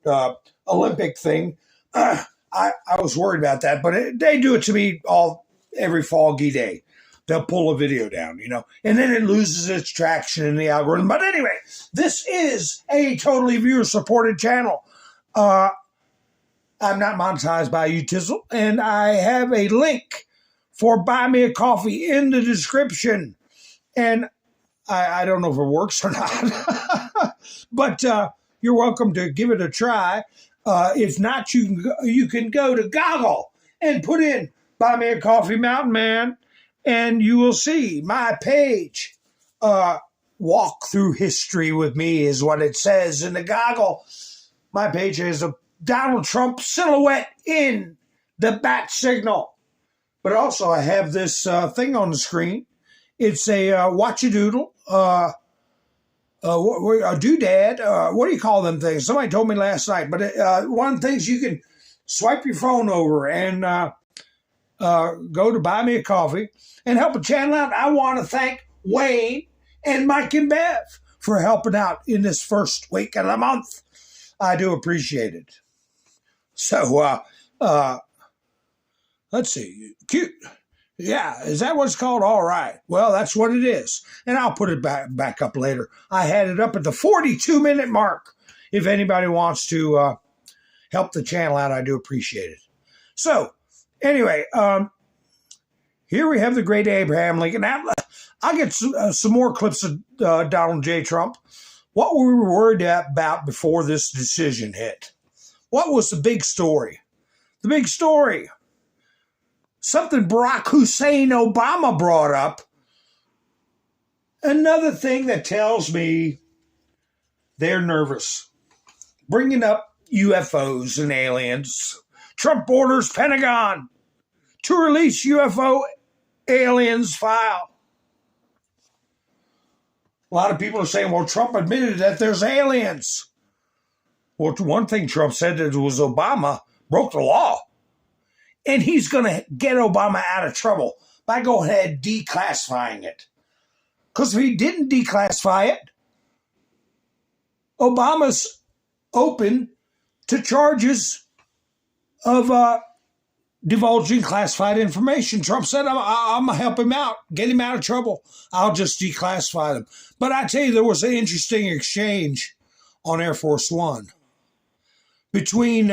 Olympic thing. I was worried about that, but they do it to me every foggy day. They'll pull a video down, you know, and then it loses its traction in the algorithm. But anyway, this is a totally viewer-supported channel. I'm not monetized by Utizzle, and I have a link for Buy Me a Coffee in the description. And I don't know if it works or not, but you're welcome to give it a try. If not, you can go to Goggle and put in Buy Me a Coffee Mountain Man, and you will see my page. Walk through history with me is what it says in the Goggle. My page has a Donald Trump silhouette in the bat signal. But also I have this thing on the screen. It's a watch-a-doodle, a doodad. What do you call them things? Somebody told me last night. But one of the things you can swipe your phone over and go to Buy Me a Coffee and help a channel out. I want to thank Wayne and Mike and Bev for helping out in this first week of the month. I do appreciate it. So, let's see. Cute. Yeah, is that what it's called? All right. Well, that's what it is. And I'll put it back up later. I had it up at the 42-minute mark. If anybody wants to help the channel out, I do appreciate it. So, anyway, here we have the great Abraham Lincoln. Now, I'll get some more clips of Donald J. Trump. What were we worried about before this decision hit? What was the big story? The big story. Something Barack Hussein Obama brought up. Another thing that tells me they're nervous. Bringing up UFOs and aliens. Trump orders Pentagon to release UFO aliens file. A lot of people are saying, well, Trump admitted that there's aliens. Well, one thing Trump said that was Obama broke the law. And he's going to get Obama out of trouble by going ahead declassifying it. Because if he didn't declassify it, Obama's open to charges of divulging classified information. Trump said, I'm going to help him out, get him out of trouble. I'll just declassify them. But I tell you, there was an interesting exchange on Air Force One between,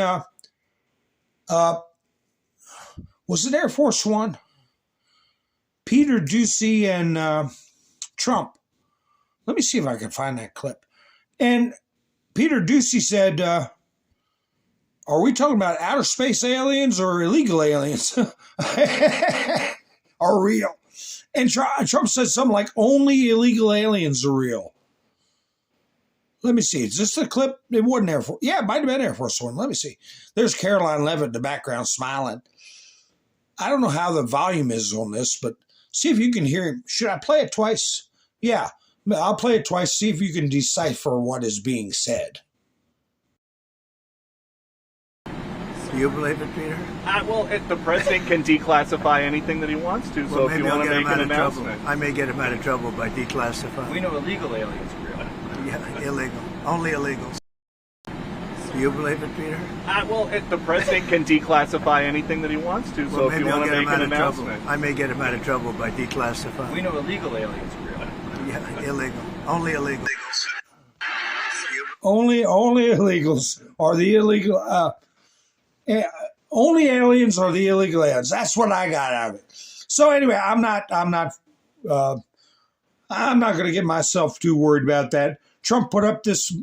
was it Air Force One? Peter Doocy and Trump. Let me see if I can find that clip. And Peter Doocy said, are we talking about outer space aliens or illegal aliens? Are real? And Trump said something like, only illegal aliens are real. Let me see. Is this the clip? It wasn't Air Force. Yeah, it might have been Air Force One. Let me see. There's Caroline Leavitt in the background smiling. I don't know how the volume is on this, but see if you can hear him. Should I play it twice? Yeah, I'll play it twice. See if you can decipher what is being said. Do you believe it, Peter? Well, the president can declassify anything that he wants to, so if you want to make an announcement. I may get him out of trouble by declassifying. We know illegal aliens are real. Yeah, illegal. Only illegals. Do you believe it, Peter? The president can declassify anything that he wants to. So if you want to make an announcement, I may get him out of trouble by declassifying. We know illegal aliens, really. Yeah, illegal. Only illegals. Only illegals are the illegal. Only aliens are the illegal aliens. That's what I got out of it. So anyway, I'm not going to get myself too worried about that. Trump put up this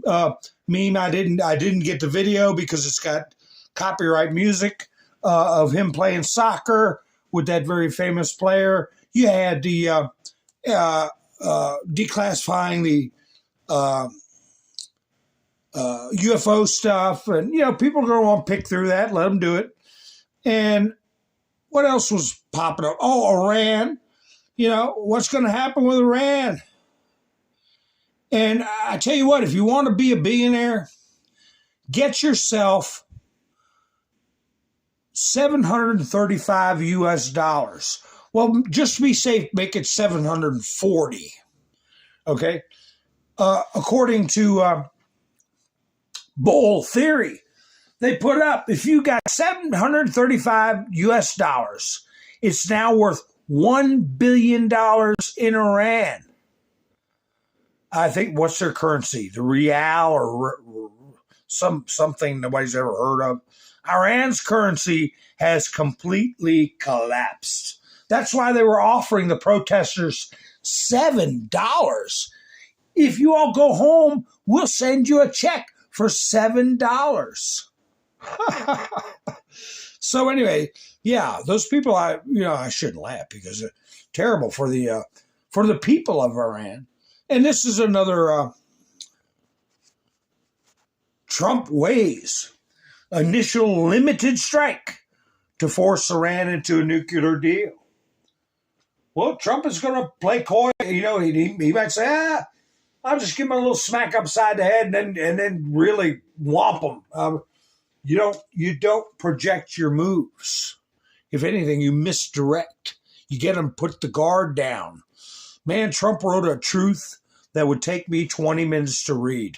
meme. I didn't get the video because it's got copyright music of him playing soccer with that very famous player. You had the declassifying the UFO stuff, and people are going to want to pick through that. Let them do it. And what else was popping up? Oh, Iran. What's going to happen with Iran? And I tell you what, if you want to be a billionaire, get yourself $735 US. Well, just to be safe, make it 740. Okay? According to Bull Theory, they put up, if you got $735 US, it's now worth $1 billion in Iran. I think, what's their currency? The real or something nobody's ever heard of. Iran's currency has completely collapsed. That's why they were offering the protesters $7. If you all go home, we'll send you a check for $7. So anyway, yeah, those people, I shouldn't laugh because they're terrible for the people of Iran. And this is another Trump ways. Initial limited strike to force Iran into a nuclear deal. Well, Trump is going to play coy. He might say, I'll just give him a little smack upside the head and then really whomp him. You don't project your moves. If anything, you misdirect. You get them put the guard down. Man, Trump wrote a truth that would take me 20 minutes to read.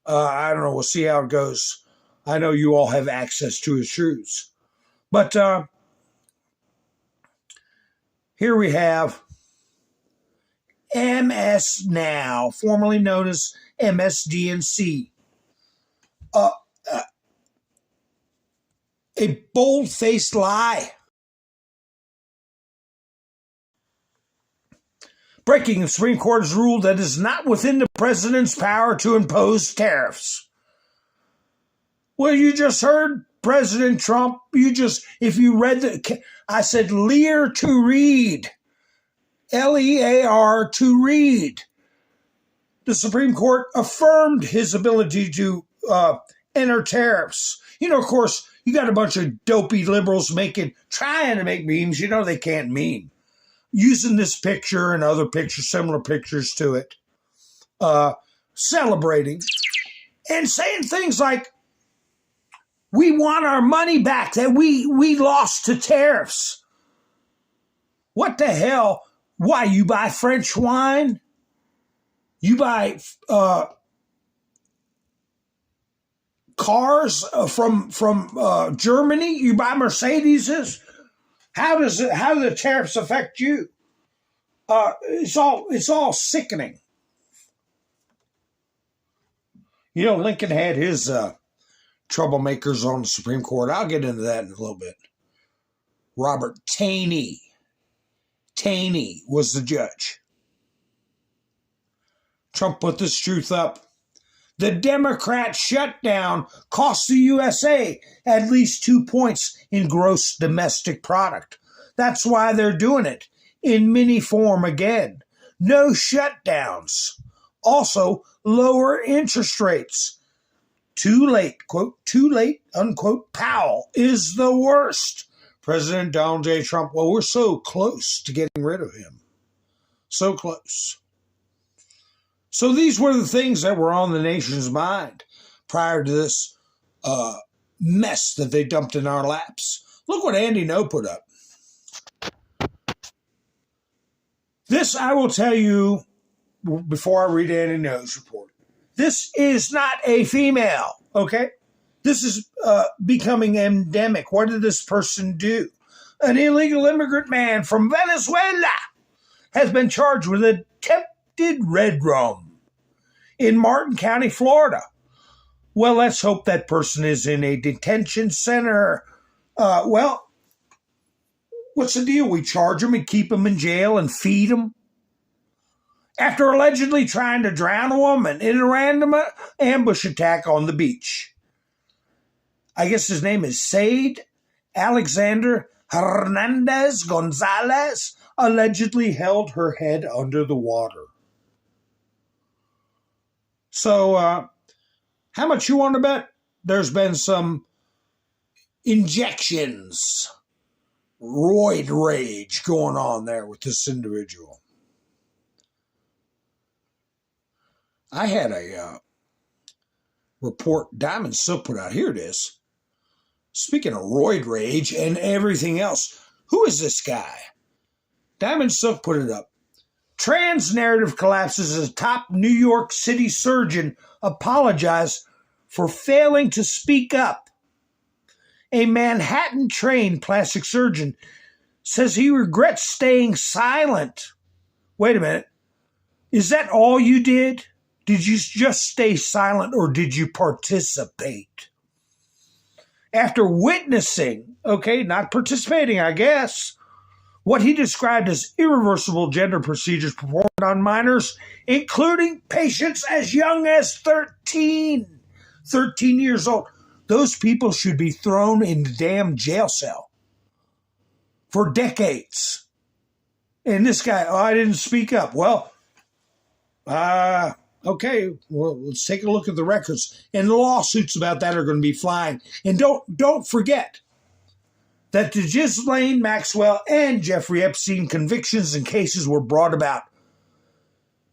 I don't know. We'll see how it goes. I know you all have access to his truths. But here we have MS Now, formerly known as MSDNC. A bold-faced lie. Breaking, the Supreme Court has ruled that it is not within the president's power to impose tariffs. Well, you just heard President Trump. If you read I said lear to read. Lear to read. The Supreme Court affirmed his ability to enter tariffs. Of course, you got a bunch of dopey liberals trying to make memes. They can't meme. Using this picture and other pictures, similar pictures to it, celebrating and saying things like, we want our money back that we lost to tariffs. What the hell? Why, you buy French wine? You buy cars from Germany? You buy Mercedeses? How do the tariffs affect you? It's all sickening. Lincoln had his troublemakers on the Supreme Court. I'll get into that in a little bit. Robert Taney was the judge. Trump put this truth up. The Democrat shutdown cost the USA at least 2 points in gross domestic product. That's why they're doing it in mini form again. No shutdowns. Also, lower interest rates. Too late, quote, too late, unquote. Powell is the worst. President Donald J. Trump, well, we're so close to getting rid of him. So close. So these were the things that were on the nation's mind prior to this mess that they dumped in our laps. Look what Andy No put up. This, I will tell you, before I read Andy No's report, This is not a female, okay? This is becoming endemic. What did this person do? An illegal immigrant man from Venezuela has been charged with attempted red rum in Martin County, Florida. Well, let's hope that person is in a detention center. Well, what's the deal? We charge him and keep him in jail and feed him? After allegedly trying to drown a woman in a random ambush attack on the beach. I guess his name is Said Alexander Hernandez Gonzalez, allegedly held her head under the water. So, how much you want to bet? There's been some injections, roid rage going on there with this individual. I had a report Diamond Silk put out. Here it is. Speaking of roid rage and everything else, who is this guy? Diamond Silk put it up. Trans narrative collapses as top New York City surgeon apologized for failing to speak up. A Manhattan-trained plastic surgeon says he regrets staying silent. Wait a minute. Is that all you did? Did you just stay silent or did you participate? After witnessing, okay, not participating, I guess, what he described as irreversible gender procedures performed on minors, including patients as young as 13 years old. Those people should be thrown in the damn jail cell for decades. And this guy, I didn't speak up. Well, okay, well, let's take a look at the records. And the lawsuits about that are going to be flying. And don't forget that the Ghislaine Maxwell and Jeffrey Epstein convictions and cases were brought about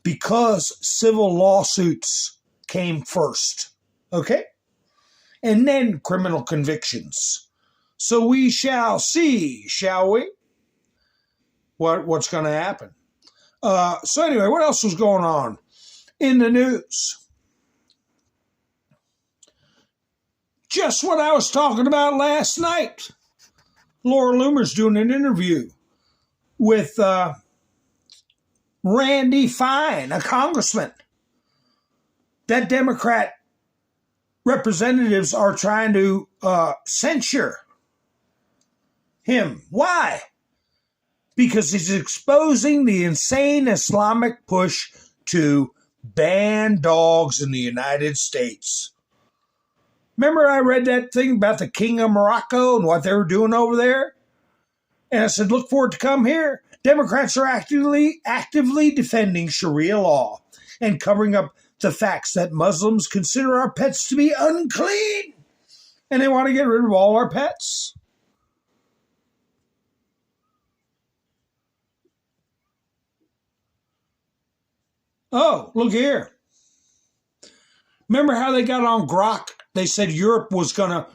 because civil lawsuits came first, okay? And then criminal convictions. So we shall see, shall we? What's going to happen? So anyway, what else was going on in the news? Just what I was talking about last night. Laura Loomer's doing an interview with Randy Fine, a congressman. That Democrat representatives are trying to censure him. Why? Because he's exposing the insane Islamic push to ban dogs in the United States. Remember I read that thing about the King of Morocco and what they were doing over there? And I said, look for it to come here. Democrats are actively defending Sharia law and covering up the facts that Muslims consider our pets to be unclean. And they want to get rid of all our pets. Oh, look here. Remember how they got on Grok? They said Europe was gonna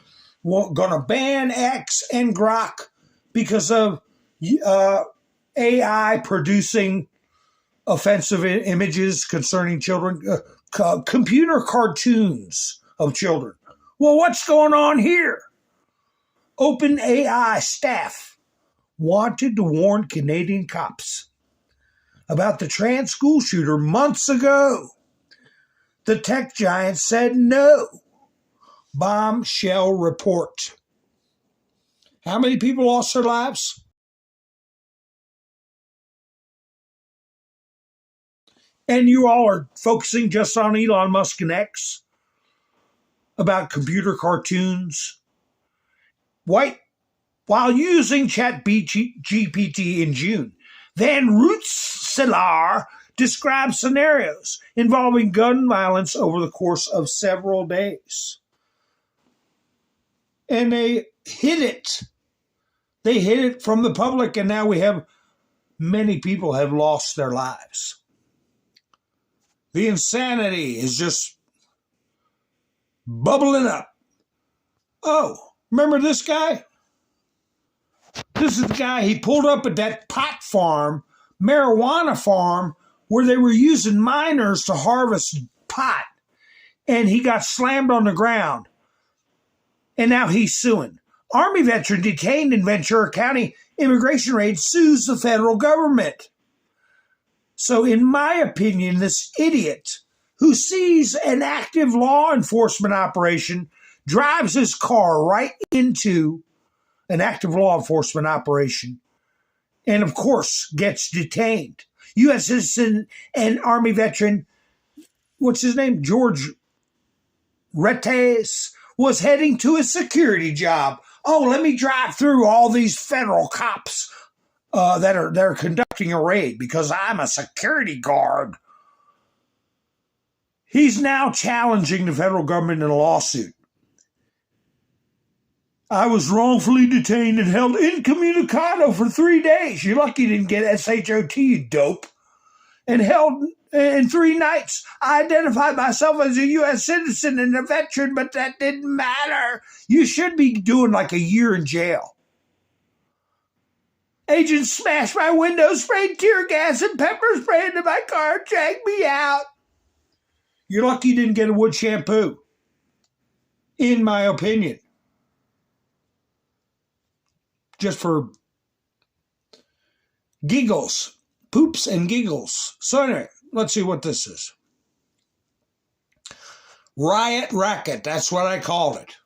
ban X and Grok because of AI producing offensive images concerning children, computer cartoons of children. Well, what's going on here? OpenAI staff wanted to warn Canadian cops about the trans school shooter months ago. The tech giant said no. Bombshell report. How many people lost their lives? And you all are focusing just on Elon Musk and X about computer cartoons. While using ChatGPT in June, Van Rootselaar described scenarios involving gun violence over the course of several days. And they hid it. They hid it from the public, and now we have many people have lost their lives. The insanity is just bubbling up. Oh, remember this guy? This is the guy, he pulled up at that pot farm, marijuana farm, where they were using miners to harvest pot. and he got slammed on the ground, and now he's suing. Army veteran detained in Ventura County immigration raid sues the federal government. So in my opinion, this idiot who sees an active law enforcement operation drives his car right into an active law enforcement operation and, of course, gets detained. U.S. citizen and Army veteran, what's his name? George Retes was heading to a security job. Oh, let me drive through all these federal cops that are conducting a raid because I'm a security guard. He's now challenging the federal government in a lawsuit. I was wrongfully detained and held incommunicado for 3 days. You're lucky you didn't get SHOT, you dope. And held in 3 nights. I identified myself as a U.S. citizen and a veteran, but that didn't matter. You should be doing like a year in jail. Agents smashed my window, sprayed tear gas and pepper spray into my car, dragged me out. You're lucky you didn't get a wood shampoo, in my opinion. Just for giggles, poops and giggles. So anyway, let's see what this is. Riot racket, that's what I called it.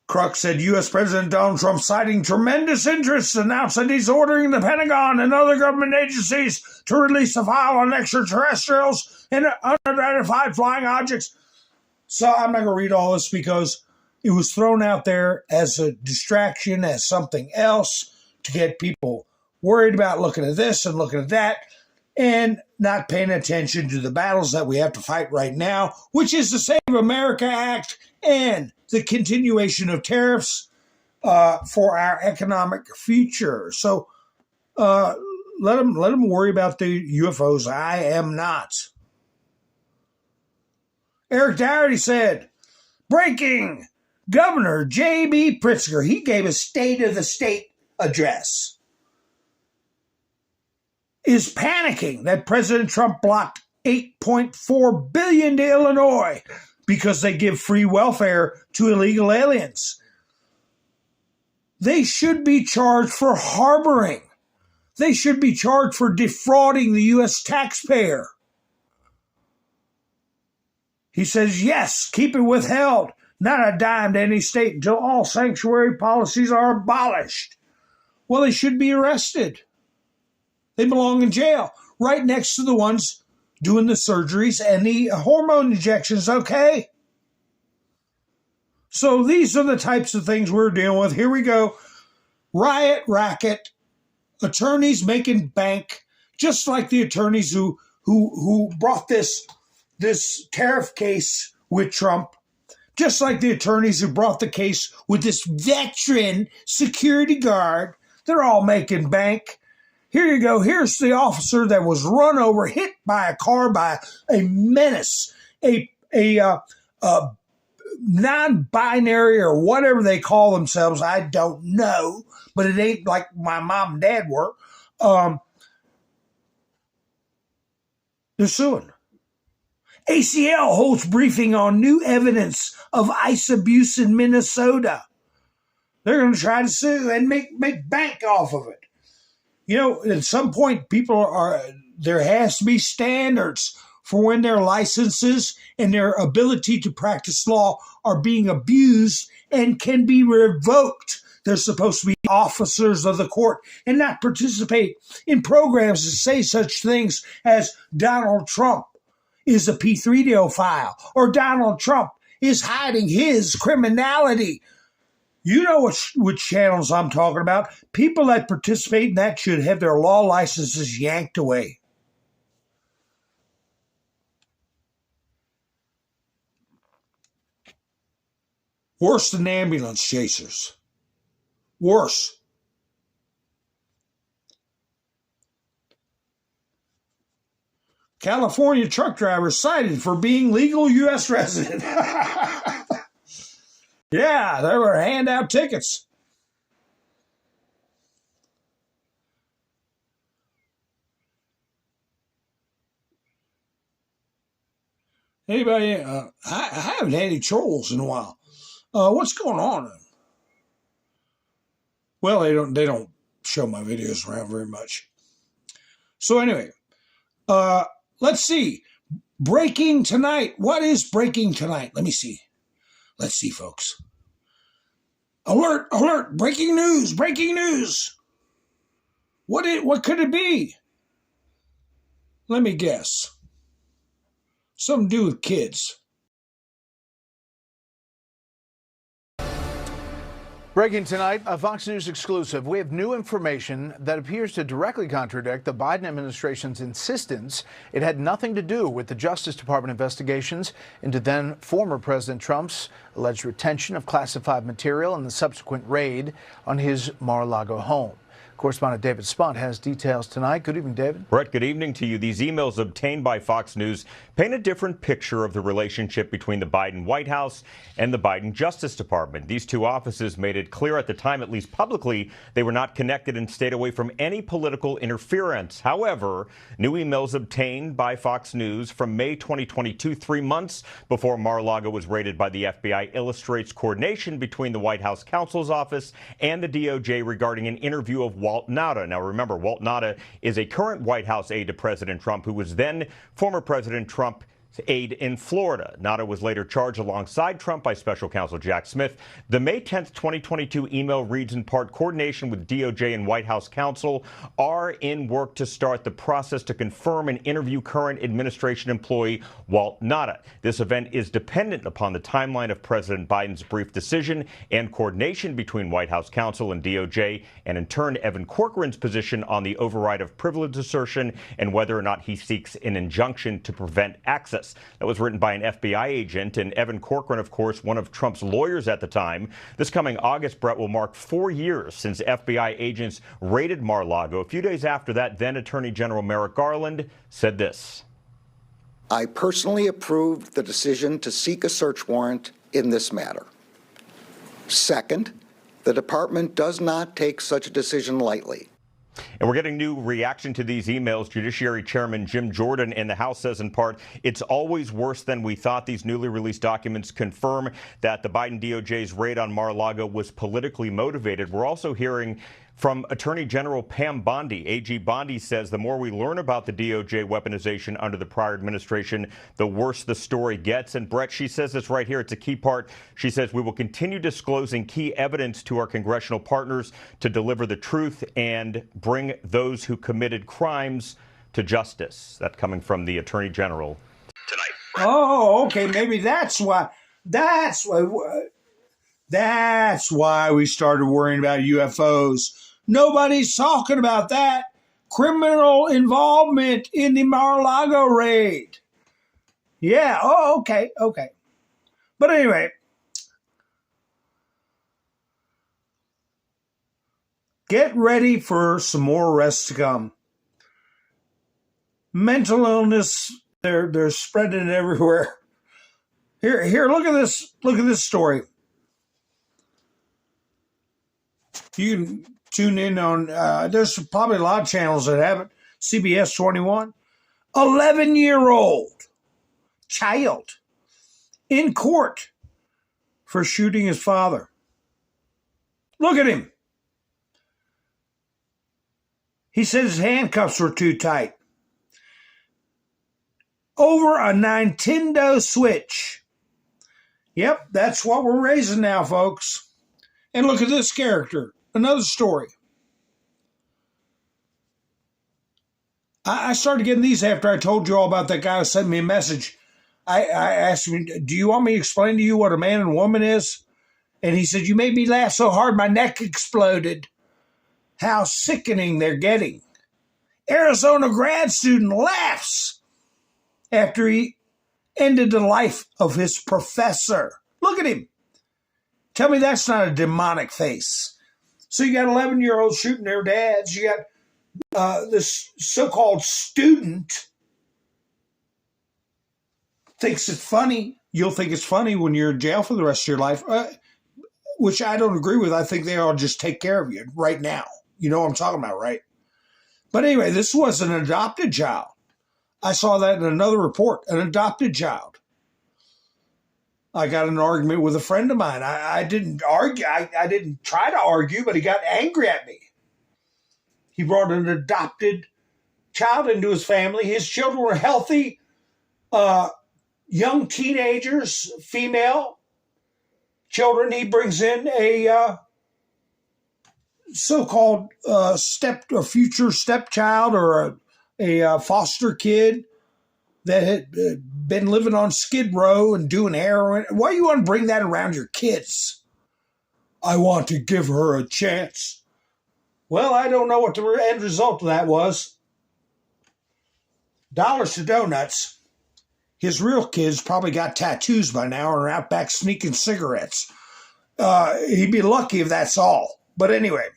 Crux said U.S. President Donald Trump, citing tremendous interest, announced that he's ordering the Pentagon and other government agencies to release a file on extraterrestrials and unidentified flying objects. So I'm not going to read all this because it was thrown out there as a distraction, as something else to get people worried about looking at this and looking at that and not paying attention to the battles that we have to fight right now, which is the Save America Act and the continuation of tariffs for our economic future. So let them worry about the UFOs. I am not. Eric Doherty said, breaking, Governor J.B. Pritzker, he gave a State of the State address, is panicking that President Trump blocked $8.4 billion to Illinois because they give free welfare to illegal aliens. They should be charged for harboring. They should be charged for defrauding the U.S. taxpayer. He says, yes, keep it withheld, not a dime to any state until all sanctuary policies are abolished. Well, they should be arrested. They belong in jail, right next to the ones doing the surgeries and the hormone injections, okay? So these are the types of things we're dealing with. Here we go. Riot racket, attorneys making bank, just like the attorneys who brought this tariff case with Trump, just like the attorneys who brought the case with this veteran security guard. They're all making bank. Here you go. Here's the officer that was run over, hit by a car by a menace, a non-binary or whatever they call themselves. I don't know, but it ain't like my mom and dad were. They're suing. ACL holds briefing on new evidence of ICE abuse in Minnesota. They're going to try to sue and make bank off of it. You know, at some point, there has to be standards for when their licenses and their ability to practice law are being abused and can be revoked. They're supposed to be officers of the court and not participate in programs that say such things as Donald Trump is a P3DO file or Donald Trump is hiding his criminality. You know which channels I'm talking about. People that participate in that should have their law licenses yanked away. Worse than ambulance chasers. Worse. California truck driver cited for being legal U.S. resident. Yeah, they were handout tickets. Anybody? I haven't had any trolls in a while. What's going on? Well, they don't show my videos around very much. So anyway, let's see. Breaking tonight. What is breaking tonight? Let me see. Let's see, folks. Alert! Alert! Breaking news! Breaking news! What could it be? Let me guess. Something to do with kids. Breaking tonight, a Fox News exclusive. We have new information that appears to directly contradict the Biden administration's insistence it had nothing to do with the Justice Department investigations into then former President Trump's alleged retention of classified material and the subsequent raid on his Mar-a-Lago home. Correspondent David Spunt has details tonight. Good evening, David. Brett, good evening to you. These emails obtained by Fox News paint a different picture of the relationship between the Biden White House and the Biden Justice Department. These two offices made it clear at the time, at least publicly, they were not connected and stayed away from any political interference. However, new emails obtained by Fox News from May 2022, 3 months before Mar-a-Lago was raided by the FBI, illustrates coordination between the White House counsel's office and the DOJ regarding an interview of Walt Nauta. Now, remember, Walt Nauta is a current White House aide to President Trump, who was then former President Trump's aide in Florida. Nauta was later charged alongside Trump by special counsel Jack Smith. The May 10th, 2022 email reads in part, coordination with DOJ and White House counsel are in work to start the process to confirm and interview current administration employee Walt Nauta. This event is dependent upon the timeline of President Biden's brief decision and coordination between White House counsel and DOJ, and in turn, Evan Corcoran's position on the override of privilege assertion and whether or not he seeks an injunction to prevent access. That was written by an FBI agent, and Evan Corcoran, of course, one of Trump's lawyers at the time. This coming August, Brett, will mark 4 years since FBI agents raided Mar-a-Lago. A few days after that, then Attorney General Merrick Garland said this. I personally approved the decision to seek a search warrant in this matter. Second, the department does not take such a decision lightly. And we're getting new reaction to these emails. Judiciary Chairman Jim Jordan in the House says in part, it's always worse than we thought. These newly released documents confirm that the Biden DOJ's raid on Mar-a-Lago was politically motivated. We're also hearing from Attorney General Pam Bondi. AG Bondi says the more we learn about the DOJ weaponization under the prior administration, the worse the story gets. And Brett, she says this right here. It's a key part. She says we will continue disclosing key evidence to our congressional partners to deliver the truth and bring those who committed crimes to justice. That coming from the Attorney General tonight. Oh, okay. Maybe that's why. That's why we started worrying about UFOs. Nobody's talking about that. Criminal involvement in the Mar-a-Lago raid. Yeah, oh, okay. But anyway, get ready for some more arrests to come. Mental illness, they're spreading it everywhere. Here, look at this. Look at this story. You can tune in on, there's probably a lot of channels that have it. CBS 21. 11-year-old child in court for shooting his father. Look at him. He said his handcuffs were too tight. Over a Nintendo Switch. Yep, that's what we're raising now, folks. And look at this character. Another story. I started getting these after I told you all about that guy who sent me a message. I asked him, do you want me to explain to you what a man and woman is? And he said, you made me laugh so hard my neck exploded. How sickening they're getting. Arizona grad student laughs after he ended the life of his professor. Look at him. Tell me that's not a demonic face. So you got 11-year-olds shooting their dads. You got this so-called student thinks it's funny. You'll think it's funny when you're in jail for the rest of your life, which I don't agree with. I think they ought to just take care of you right now. You know what I'm talking about, right? But anyway, this was an adopted child. I saw that in another report, an adopted child. I got in an argument with a friend of mine. I didn't argue. I didn't try to argue, but he got angry at me. He brought an adopted child into his family. His children were healthy, young teenagers, female children. He brings in a so-called future stepchild or a foster kid that had been living on Skid Row and doing heroin. Why do you want to bring that around your kids? I want to give her a chance. Well, I don't know what the end result of that was. Dollars to donuts. His real kids probably got tattoos by now and are out back sneaking cigarettes. He'd be lucky if that's all. But anyway,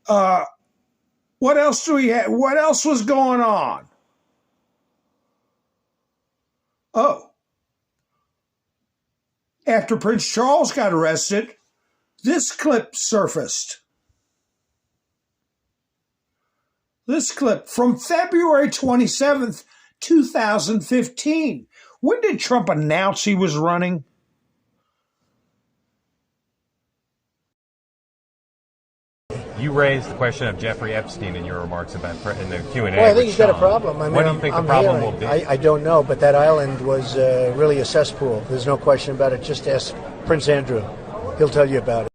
what else do we have? What else was going on? Oh, after Prince Charles got arrested, this clip surfaced. This clip from February 27th, 2015. When did Trump announce he was running? You raised the question of Jeffrey Epstein in your remarks about in the Q&A. Well, I think he's got a problem. I mean, what do you think the problem will be? I don't know, but that island was really a cesspool. There's no question about it. Just ask Prince Andrew. He'll tell you about it.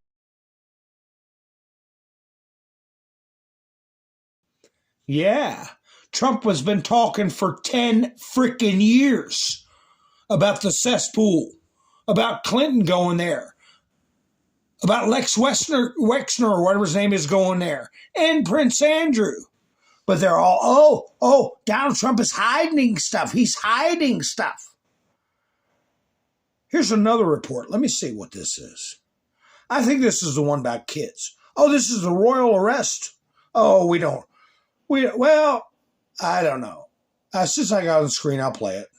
Yeah, Trump has been talking for 10 freaking years about the cesspool, about Clinton going there, about Lex Wexner or whatever his name is going there, and Prince Andrew. But they're all, Donald Trump is hiding stuff. He's hiding stuff. Here's another report. Let me see what this is. I think this is the one about kids. Oh, this is the royal arrest. Oh, well, I don't know. Since I got on the screen, I'll play it.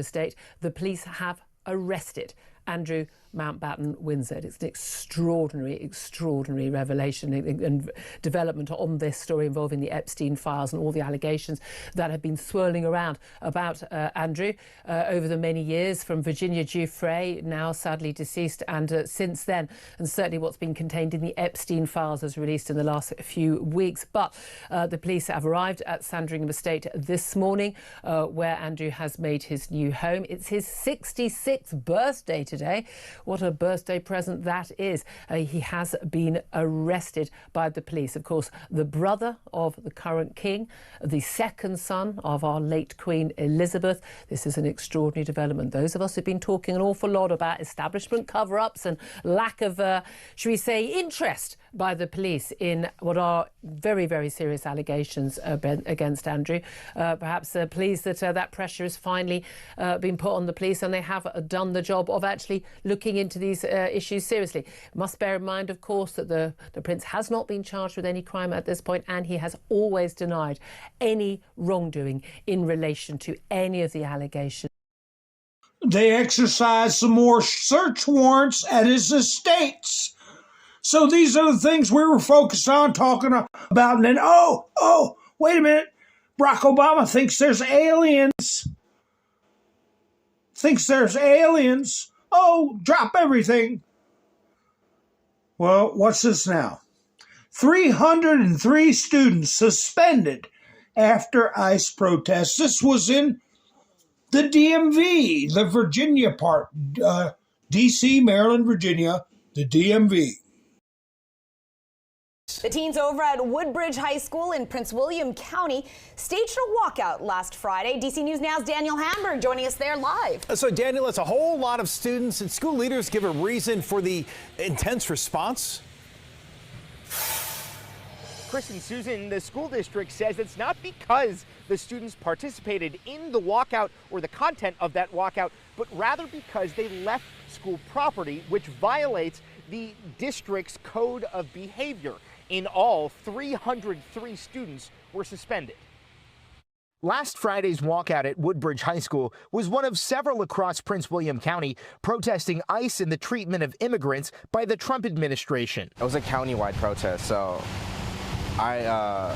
State, the police have arrested Andrew Mountbatten Windsor. It's an extraordinary revelation and development on this story involving the Epstein files and all the allegations that have been swirling around about Andrew over the many years, from Virginia Giuffre, now sadly deceased, and since then, and certainly what's been contained in the Epstein files as released in the last few weeks. But the police have arrived at Sandringham Estate this morning, where Andrew has made his new home. It's his 66th birthday today. What a birthday present that is. He has been arrested by the police. Of course, the brother of the current king, the second son of our late Queen Elizabeth. This is an extraordinary development. Those of us who've been talking an awful lot about establishment cover-ups and lack of, should we say, interest by the police in what are very, very serious allegations against Andrew. Perhaps pleased that that pressure has finally been put on the police, and they have done the job of actually looking into these issues seriously. Must bear in mind, of course, that the Prince has not been charged with any crime at this point, and he has always denied any wrongdoing in relation to any of the allegations. They exercised some more search warrants at his estates. So these are the things we were focused on talking about. And then, wait a minute. Barack Obama thinks there's aliens. Oh, drop everything. Well, what's this now? 303 students suspended after ICE protests. This was in the DMV, the Virginia part, D.C., Maryland, Virginia, the DMV. The teens over at Woodbridge High School in Prince William County staged a walkout last Friday. DC News Now's Daniel Hamburg joining us there live. So, Daniel, it's a whole lot of students and school leaders give a reason for the intense response. Chris and Susan, the school district says it's not because the students participated in the walkout or the content of that walkout, but rather because they left school property, which violates the district's code of behavior. In all, 303 students were suspended. Last Friday's walkout at Woodbridge High School was one of several across Prince William County protesting ICE and the treatment of immigrants by the Trump administration. It was a county-wide protest, so I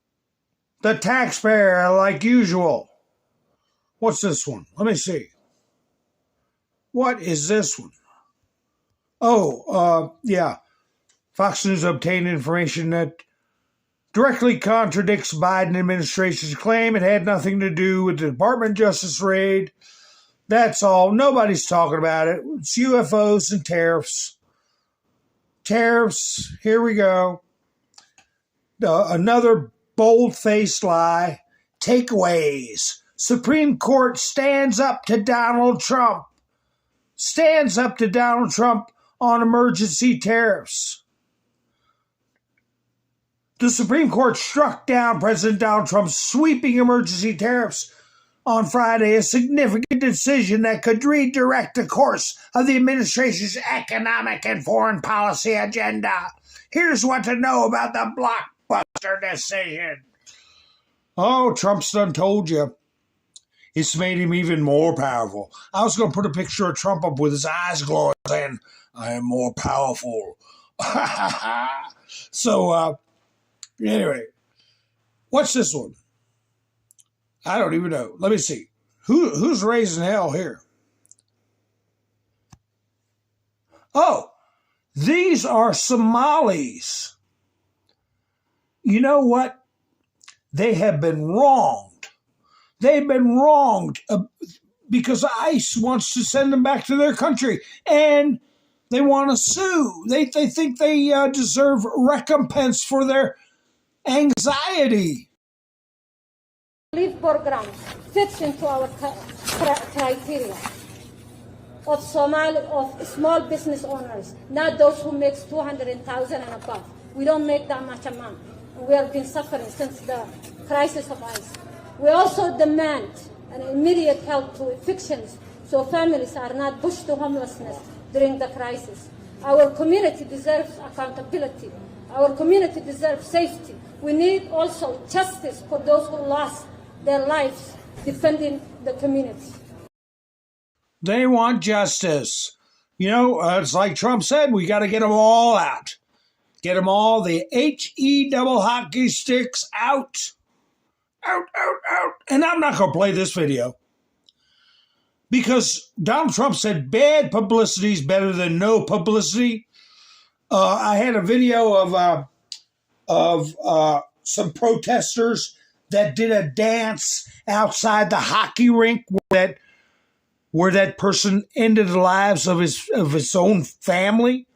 The taxpayer, like usual. What's this one? Let me see. What is this one? Oh, yeah. Fox News obtained information that directly contradicts Biden administration's claim it had nothing to do with the Department of Justice raid. That's all. Nobody's talking about it. It's UFOs and tariffs. Tariffs. Here we go. Another bold-faced lie. Takeaways. Supreme Court stands up to Donald Trump. Stands up to Donald Trump on emergency tariffs. The Supreme Court struck down President Donald Trump's sweeping emergency tariffs on Friday, a significant decision that could redirect the course of the administration's economic and foreign policy agenda. Here's what to know about the blockbuster decision. Oh, Trump's done told you. It's made him even more powerful. I was going to put a picture of Trump up with his eyes glowing saying, I am more powerful. So, anyway, what's this one? I don't even know. Let me see. Who's raising hell here? Oh, these are Somalis. You know what? They have been wronged. They've been wronged because ICE wants to send them back to their country, and they want to sue. They think they deserve recompense for their anxiety. Relief programs fits into our criteria of small business owners, not those who make $200,000 and above. We don't make that much amount. We have been suffering since the crisis of ICE. We also demand an immediate help to evictions so families are not pushed to homelessness during the crisis. Our community deserves accountability. Our community deserves safety. We need also justice for those who lost their lives defending the community. They want justice. You know, it's like Trump said, we got to get them all out. Get them all, the H-E double hockey sticks out. Out, out, out. And I'm not going to play this video because Donald Trump said bad publicity is better than no publicity. I had a video of some protesters that did a dance outside the hockey rink where that person ended the lives of his own family.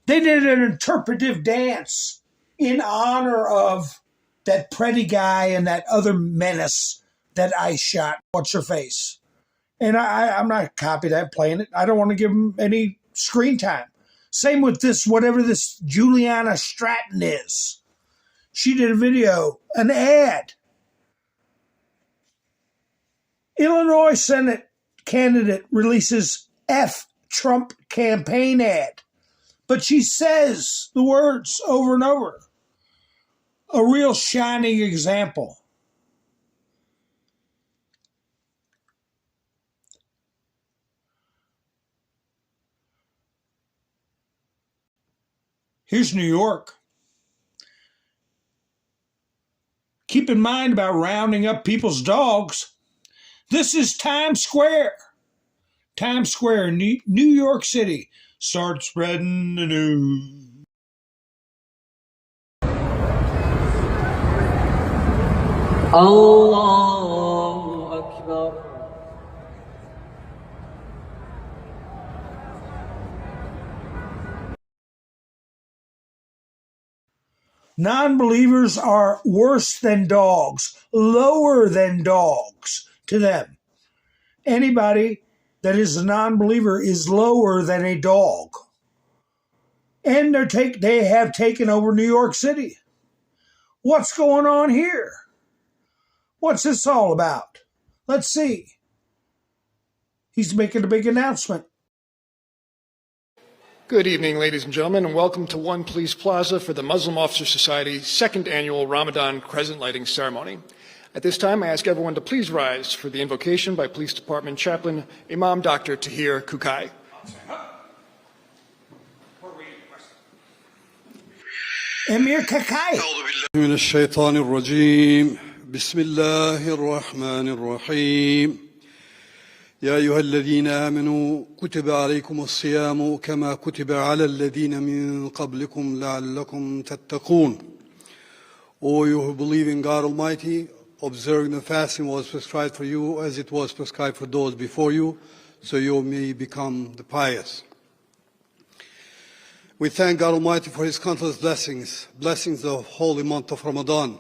They did an interpretive dance in honor of that pretty guy and that other menace that I shot. What's her face? And I'm not copying that, playing it. I don't want to give him any screen time. Same with this, whatever this Juliana Stratton is. She did a video, an ad. Illinois Senate candidate releases F Trump campaign ad. But she says the words over and over. A real shining example. Here's New York. Keep in mind about rounding up people's dogs. This is Times Square. Times Square, New York City. Start spreading the news. Allahu Akbar. Non-believers are worse than dogs, lower than dogs to them. Anybody that is a non-believer is lower than a dog. And they have taken over New York City. What's going on here? What's this all about? Let's see. He's making a big announcement. Good evening, ladies and gentlemen, and welcome to One Police Plaza for the Muslim Officer Society's second annual Ramadan crescent lighting ceremony. At this time, I ask everyone to please rise for the invocation by Police Department Chaplain Imam Dr. Tahir Kukai. Emir Kakai. من الشيطان الرجيم بسم الله الرحمن الرحيم يا أيها الذين آمنوا كتب عليكم الصيام كما كتب على الذين من قبلكم لعلكم تتقون. O you who believe in God Almighty, observing the fasting was prescribed for you as it was prescribed for those before you, so you may become the pious. We thank God Almighty for His countless blessings, blessings of the holy month of Ramadan,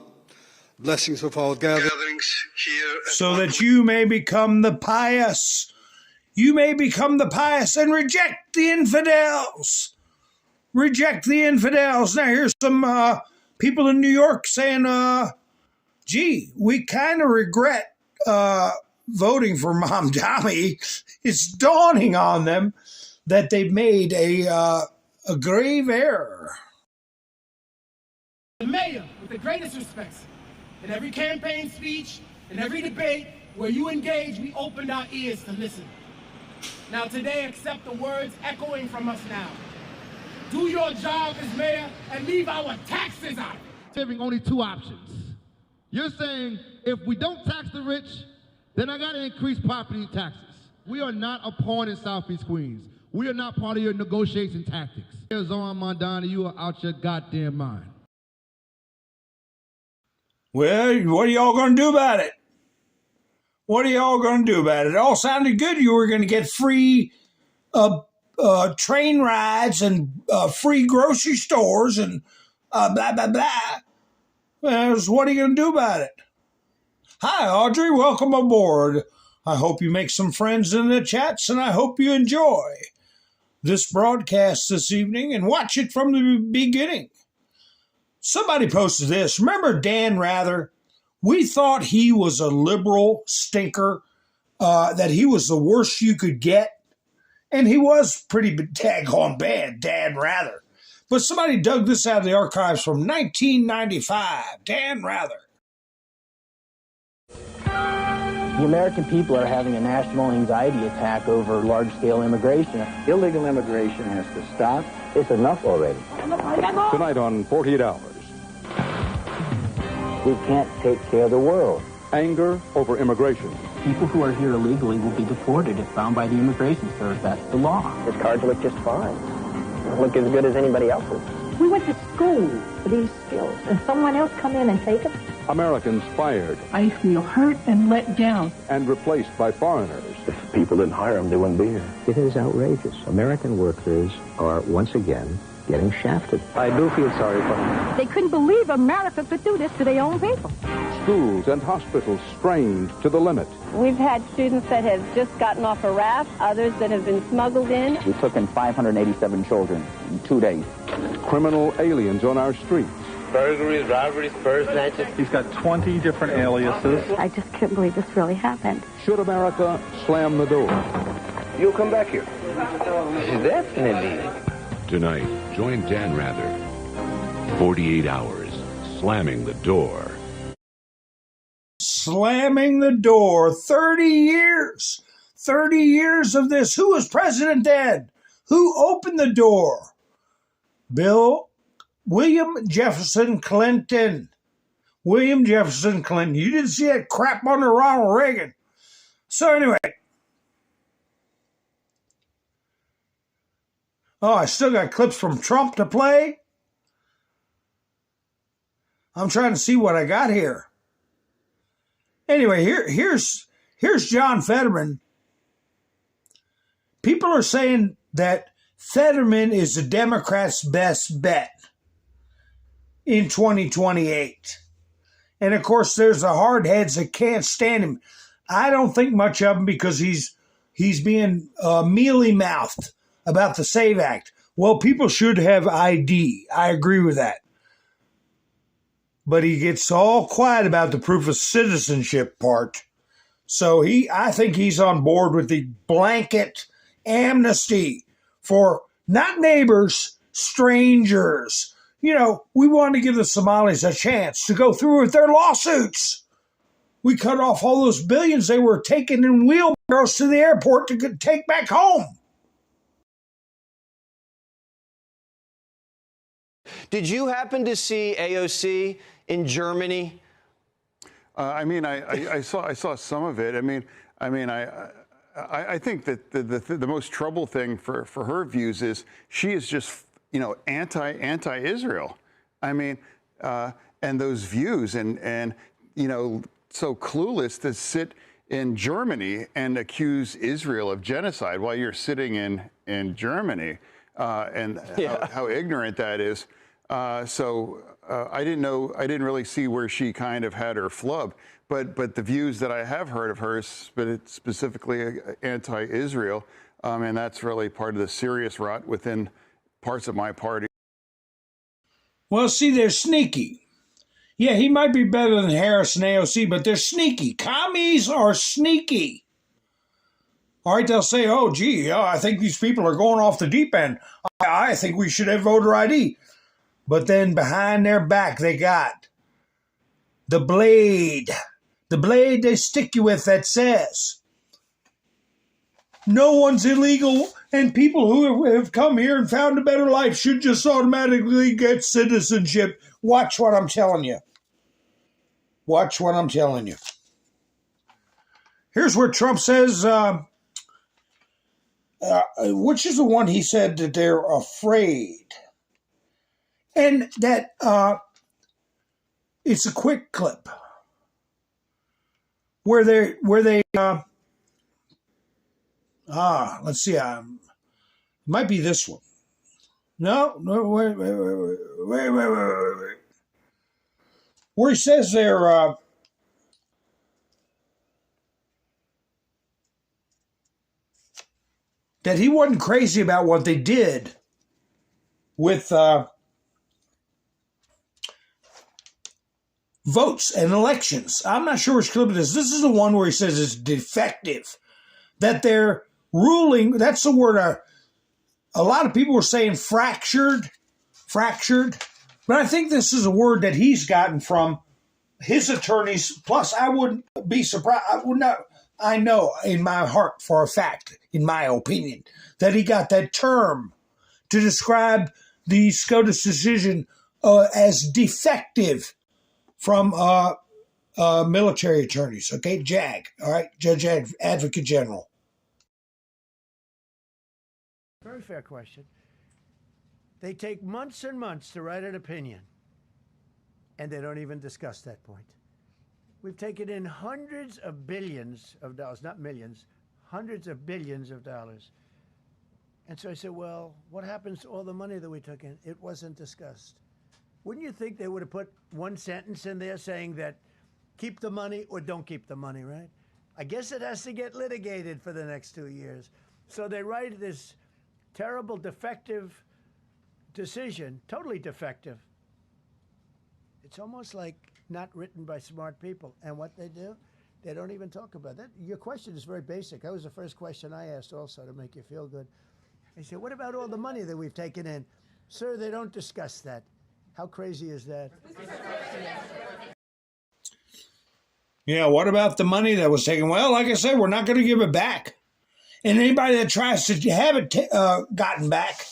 blessings of our gatherings here. So that you may become the pious. You may become the pious and reject the infidels. Reject the infidels. Now here's some people in New York saying, gee, we kind of regret voting for Mamdani. It's dawning on them that they've made a grave error. The mayor, with the greatest respects, in every campaign speech, in every debate where you engage, we opened our ears to listen. Now today, accept the words echoing from us now. Do your job as mayor and leave our taxes out. Saving only two options. You're saying if we don't tax the rich, then I got to increase property taxes. We are not a pawn in Southeast Queens. We are not part of your negotiation tactics. Zoran Mondani, you are out your goddamn mind. Well, what are y'all going to do about it? What are y'all going to do about it? It all sounded good. You were going to get free train rides and free grocery stores and blah, blah, blah. Well, what are you going to do about it? Hi, Audrey. Welcome aboard. I hope you make some friends in the chats, and I hope you enjoy this broadcast this evening and watch it from the beginning. Somebody posted this. Remember Dan Rather? We thought he was a liberal stinker, that he was the worst you could get. And he was pretty daggone bad, Dan Rather. But somebody dug this out of the archives from 1995. Dan Rather. The American people are having a national anxiety attack over large-scale immigration. Illegal immigration has to stop. It's enough already. Tonight on 48 Hours. We can't take care of the world. Anger over immigration. People who are here illegally will be deported if found by the Immigration Service. That's the law. His cards look just fine. Look as good as anybody else's. We went to school for these skills, and someone else come in and take them? Americans fired. I feel hurt and let down. And replaced by foreigners. If people didn't hire them, they wouldn't be here. It is outrageous. American workers are once again getting shafted. I do feel sorry for them. They couldn't believe America could do this to their own people. Schools and hospitals strained to the limit. We've had students that have just gotten off a raft, others that have been smuggled in. We took in 587 children in 2 days. Criminal aliens on our streets. Burglaries, robberies, purse snatches. He's got 20 different aliases. I just can't believe this really happened. Should America slam the door? You'll come back here. Definitely. Tonight, join Dan Rather. 48 Hours, slamming the door. Slamming the door. 30 years. 30 years of this. Who was president then? Who opened the door? William Jefferson Clinton. William Jefferson Clinton. You didn't see that crap under Ronald Reagan. So anyway. Oh, I still got clips from Trump to play. I'm trying to see what I got here. Anyway, here's John Fetterman. People are saying that Fetterman is the Democrats' best bet in 2028. And of course, there's the hardheads that can't stand him. I don't think much of him because he's being mealy-mouthed about the SAVE Act. Well, people should have ID. I agree with that. But he gets all quiet about the proof of citizenship part. So I think he's on board with the blanket amnesty for not neighbors, strangers. You know, we want to give the Somalis a chance to go through with their lawsuits. We cut off all those billions they were taking in wheelbarrows to the airport to take back home. Did you happen to see AOC in Germany? I mean, I saw some of it. I think that the most trouble thing for her views is she is just, you know, anti-Israel. I mean, and those views and you know, so clueless to sit in Germany and accuse Israel of genocide while you're sitting in Germany, and how ignorant that is. I didn't really see where she kind of had her flub, but the views that I have heard of hers, but it's specifically anti-Israel, and that's really part of the serious rot within parts of my party. Well, see, they're sneaky. Yeah, he might be better than Harris and AOC, but they're sneaky. Commies are sneaky. All right, they'll say, oh, gee, I think these people are going off the deep end. I think we should have voter ID. But then behind their back, they got the blade they stick you with that says no one's illegal, and people who have come here and found a better life should just automatically get citizenship. Watch what I'm telling you. Watch what I'm telling you. Here's where Trump says, which is the one he said that they're afraid. And that it's a quick clip where they let's see, it might be this one. No, wait. Where he says they're that he wasn't crazy about what they did with votes and elections. I'm not sure which clip it is. This is the one where he says it's defective. That they're ruling, that's the word a lot of people were saying fractured. But I think this is a word that he's gotten from his attorneys. Plus, I wouldn't be surprised. I know in my heart for a fact, in my opinion, that he got that term to describe the SCOTUS decision as defective from military attorneys. Okay, JAG. All right, Judge Advocate General. Very fair question. They take months and months to write an opinion, and they don't even discuss that point. We've taken in hundreds of billions of dollars, not millions, hundreds of billions of dollars. And so I said, well, what happens to all the money that we took in? It wasn't discussed. Wouldn't you think they would have put one sentence in there saying that keep the money or don't keep the money, right? I guess it has to get litigated for the next 2 years. So they write this terrible, defective decision, totally defective. It's almost like not written by smart people. And what they do, they don't even talk about that. Your question is very basic. That was the first question I asked also to make you feel good. I said, what about all the money that we've taken in? Sir, they don't discuss that. How crazy is that? Yeah, what about the money that was taken? Well, like I said, we're not going to give it back. And anybody that tries to have it gotten back,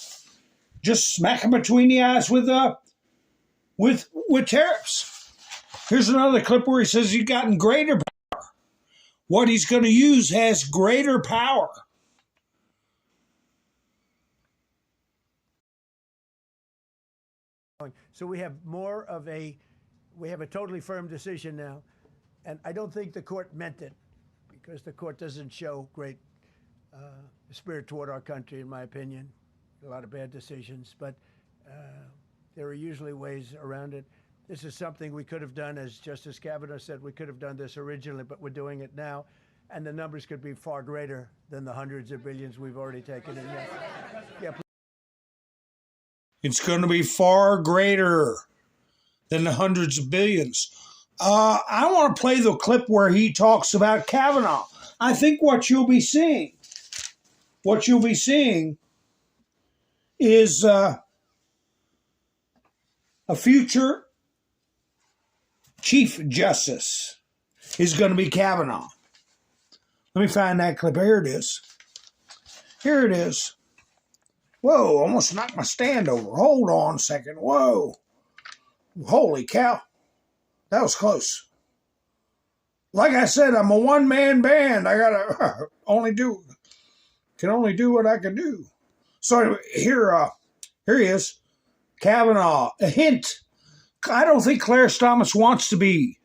just smack them between the eyes with tariffs. Here's another clip where he says he's gotten greater power. What he's going to use has greater power. So we have we have a totally firm decision now. And I don't think the court meant it, because the court doesn't show great spirit toward our country, in my opinion. A lot of bad decisions, but there are usually ways around it. This is something we could have done, as Justice Kavanaugh said, we could have done this originally, but we're doing it now. And the numbers could be far greater than the hundreds of billions we've already taken in. Yeah, it's going to be far greater than the hundreds of billions. I want to play the clip where he talks about Kavanaugh. I think what you'll be seeing is a future Chief Justice is going to be Kavanaugh. Let me find that clip. Here it is. Here it is. Whoa, almost knocked my stand over. Hold on a second. Whoa. Holy cow. That was close. like I said, I'm a one-man band. I gotta can only do what I can do. So anyway, here he is, Kavanaugh. A hint. I don't think Clarence Thomas wants to be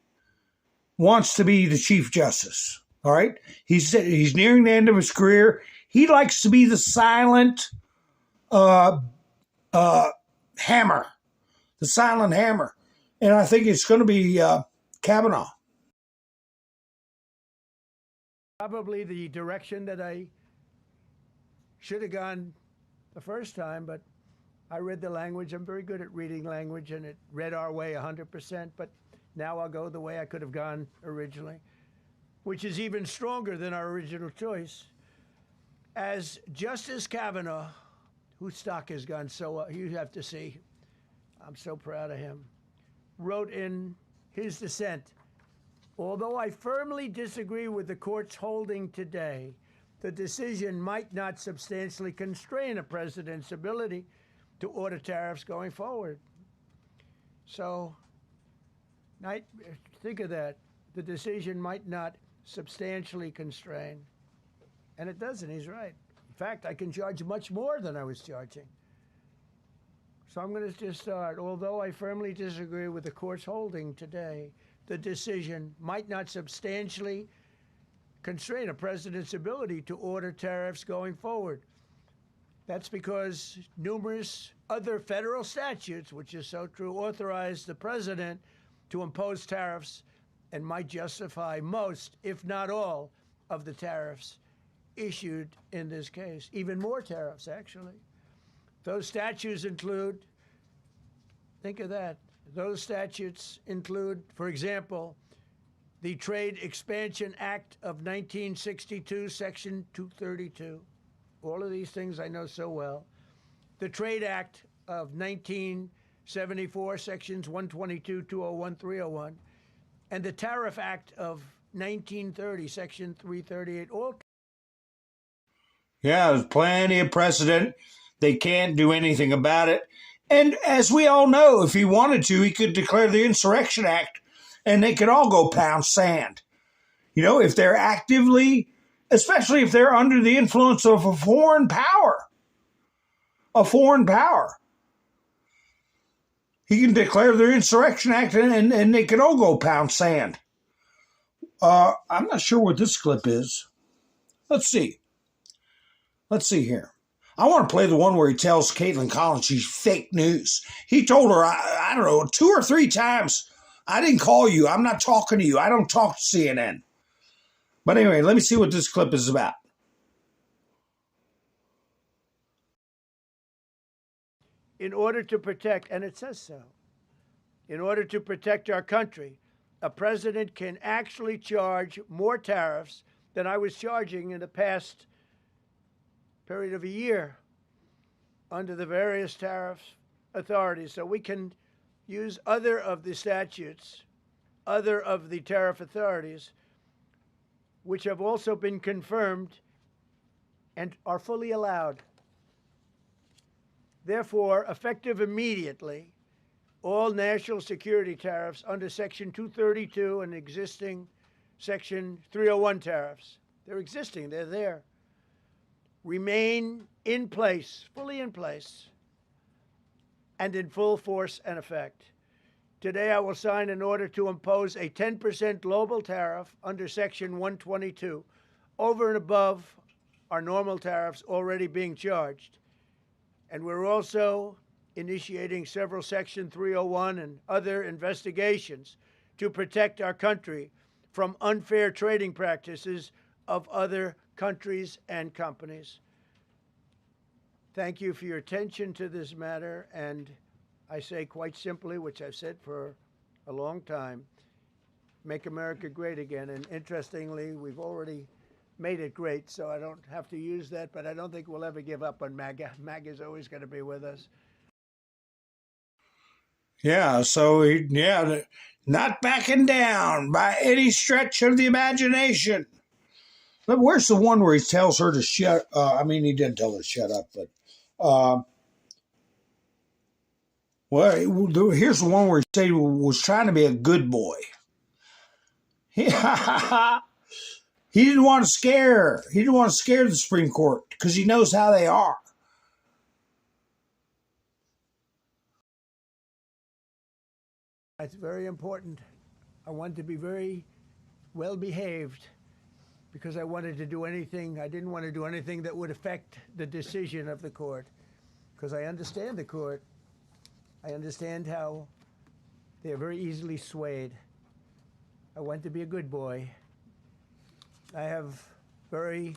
the Chief Justice. All right, he's nearing the end of his career. He likes to be the silent hammer, the silent hammer, and I think it's going to be Kavanaugh. Probably the direction that I should have gone the first time, but I read the language. I'm very good at reading language, and it read our way 100%, but now I'll go the way I could have gone originally, which is even stronger than our original choice. As Justice Kavanaugh, whose stock has gone so well, you have to see, I'm so proud of him, wrote in his dissent, although I firmly disagree with the court's holding today, the decision might not substantially constrain a president's ability to order tariffs going forward. So, think of that. The decision might not substantially constrain. And it doesn't, he's right. In fact, I can charge much more than I was charging. So I'm going to just start. Although I firmly disagree with the court's holding today, the decision might not substantially constrain a president's ability to order tariffs going forward. That's because numerous other federal statutes, which is so true, authorize the president to impose tariffs and might justify most, if not all, of the tariffs issued in this case. Even more tariffs, actually. Those statutes include, think of that, those statutes include, for example, the Trade Expansion Act of 1962, Section 232. All of these things I know so well. The Trade Act of 1974, Sections 122, 201, 301. And the Tariff Act of 1930, Section 338. All. Yeah, there's plenty of precedent. They can't do anything about it. And as we all know, if he wanted to, he could declare the Insurrection Act and they could all go pound sand. You know, if they're actively, especially if they're under the influence of a foreign power. A foreign power. He can declare the Insurrection Act and they could all go pound sand. I'm not sure what this clip is. Let's see. Let's see here. I want to play the one where he tells Caitlin Collins she's fake news. He told her, I don't know, 2 or 3 times, I didn't call you. I'm not talking to you. I don't talk to CNN. But anyway, let me see what this clip is about. In order to protect, and it says so, in order to protect our country, a president can actually charge more tariffs than I was charging in the past period of a year under the various tariff authorities. So we can use other of the statutes, other of the tariff authorities, which have also been confirmed and are fully allowed. Therefore, effective immediately, all national security tariffs under Section 232 and existing Section 301 tariffs, they're existing, they're there, remain in place, fully in place, and in full force and effect. Today, I will sign an order to impose a 10% global tariff under Section 122, over and above our normal tariffs already being charged. And we're also initiating several Section 301 and other investigations to protect our country from unfair trading practices of other countries and companies. Thank you for your attention to this matter, and I say quite simply, which I've said for a long time, make America great again. And interestingly, we've already made it great, so I don't have to use that, but I don't think we'll ever give up on MAGA. MAGA is always going to be with us. Yeah, so, not backing down by any stretch of the imagination. But where's the one where he tells her to shut he didn't tell her to shut up, but well, here's the one where he said he was trying to be a good boy. he didn't want to scare. He didn't want to scare the Supreme Court because he knows how they are. It's very important. I wanted to be very well behaved because I wanted to do anything. I didn't want to do anything that would affect the decision of the court because I understand the court. I understand how they're very easily swayed. I want to be a good boy. I have very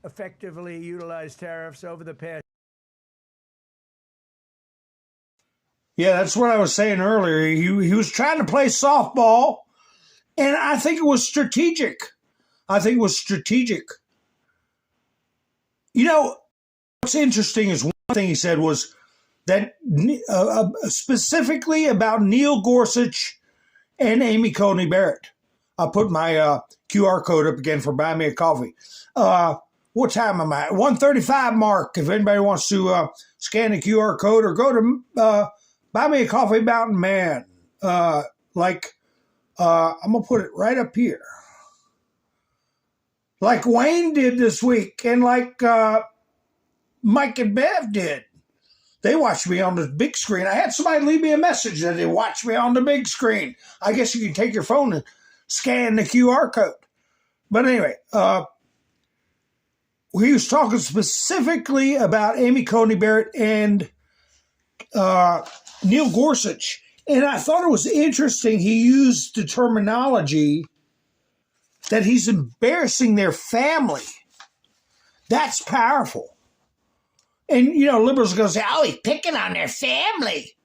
effectively utilized tariffs over the past. Yeah, that's what I was saying earlier. He was trying to play softball, and I think it was strategic. You know, what's interesting is one thing he said was that specifically about Neil Gorsuch and Amy Coney Barrett. I'll put my QR code up again for Buy Me a Coffee. What time am I at? 1:35 mark. If anybody wants to scan the QR code or go to Buy Me a Coffee Mountain Man. I'm going to put it right up here. Like Wayne did this week and like Mike and Bev did. They watched me on the big screen. I had somebody leave me a message that they watched me on the big screen. I guess you can take your phone and scan the QR code. But anyway, he was talking specifically about Amy Coney Barrett and Neil Gorsuch. And I thought it was interesting he used the terminology that he's embarrassing their family. That's powerful. And, you know, liberals are going to say, oh, he's picking on their family.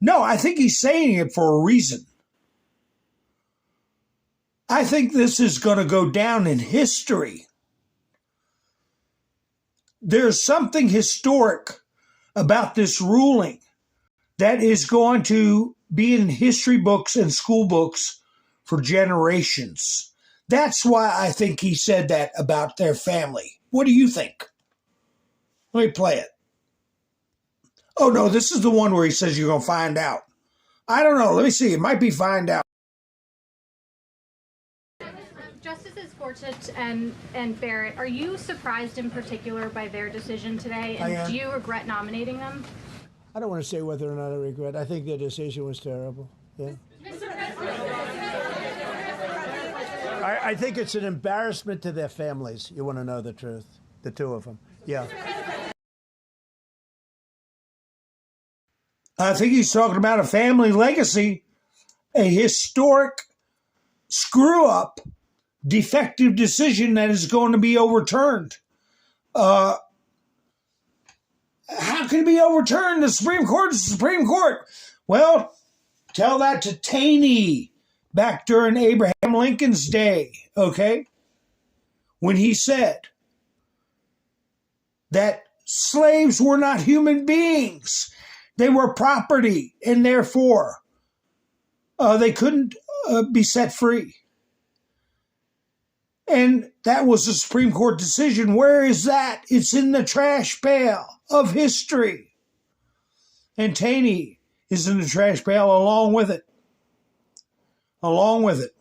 No, I think he's saying it for a reason. I think this is going to go down in history. There's something historic about this ruling that is going to be in history books and school books for generations. That's why I think he said that about their family. What do you think? Let me play it. Oh, no, this is the one where he says you're going to find out. I don't know. Let me see. It might be find out. Justices Gorsuch and Barrett, are you surprised in particular by their decision today? And do you regret nominating them? I don't want to say whether or not I regret. I think their decision was terrible. Yeah. I think it's an embarrassment to their families. You want to know the truth? The two of them. Yeah. I think he's talking about a family legacy, a historic screw-up, defective decision that is going to be overturned. How can it be overturned? The Supreme Court is the Supreme Court. Well, tell that to Taney back during Abraham Lincoln's day, okay? When he said that slaves were not human beings. They were property, and therefore they couldn't be set free. And that was a Supreme Court decision. Where is that? It's in the trash pail of history. And Taney is in the trash pail along with it. Along with it.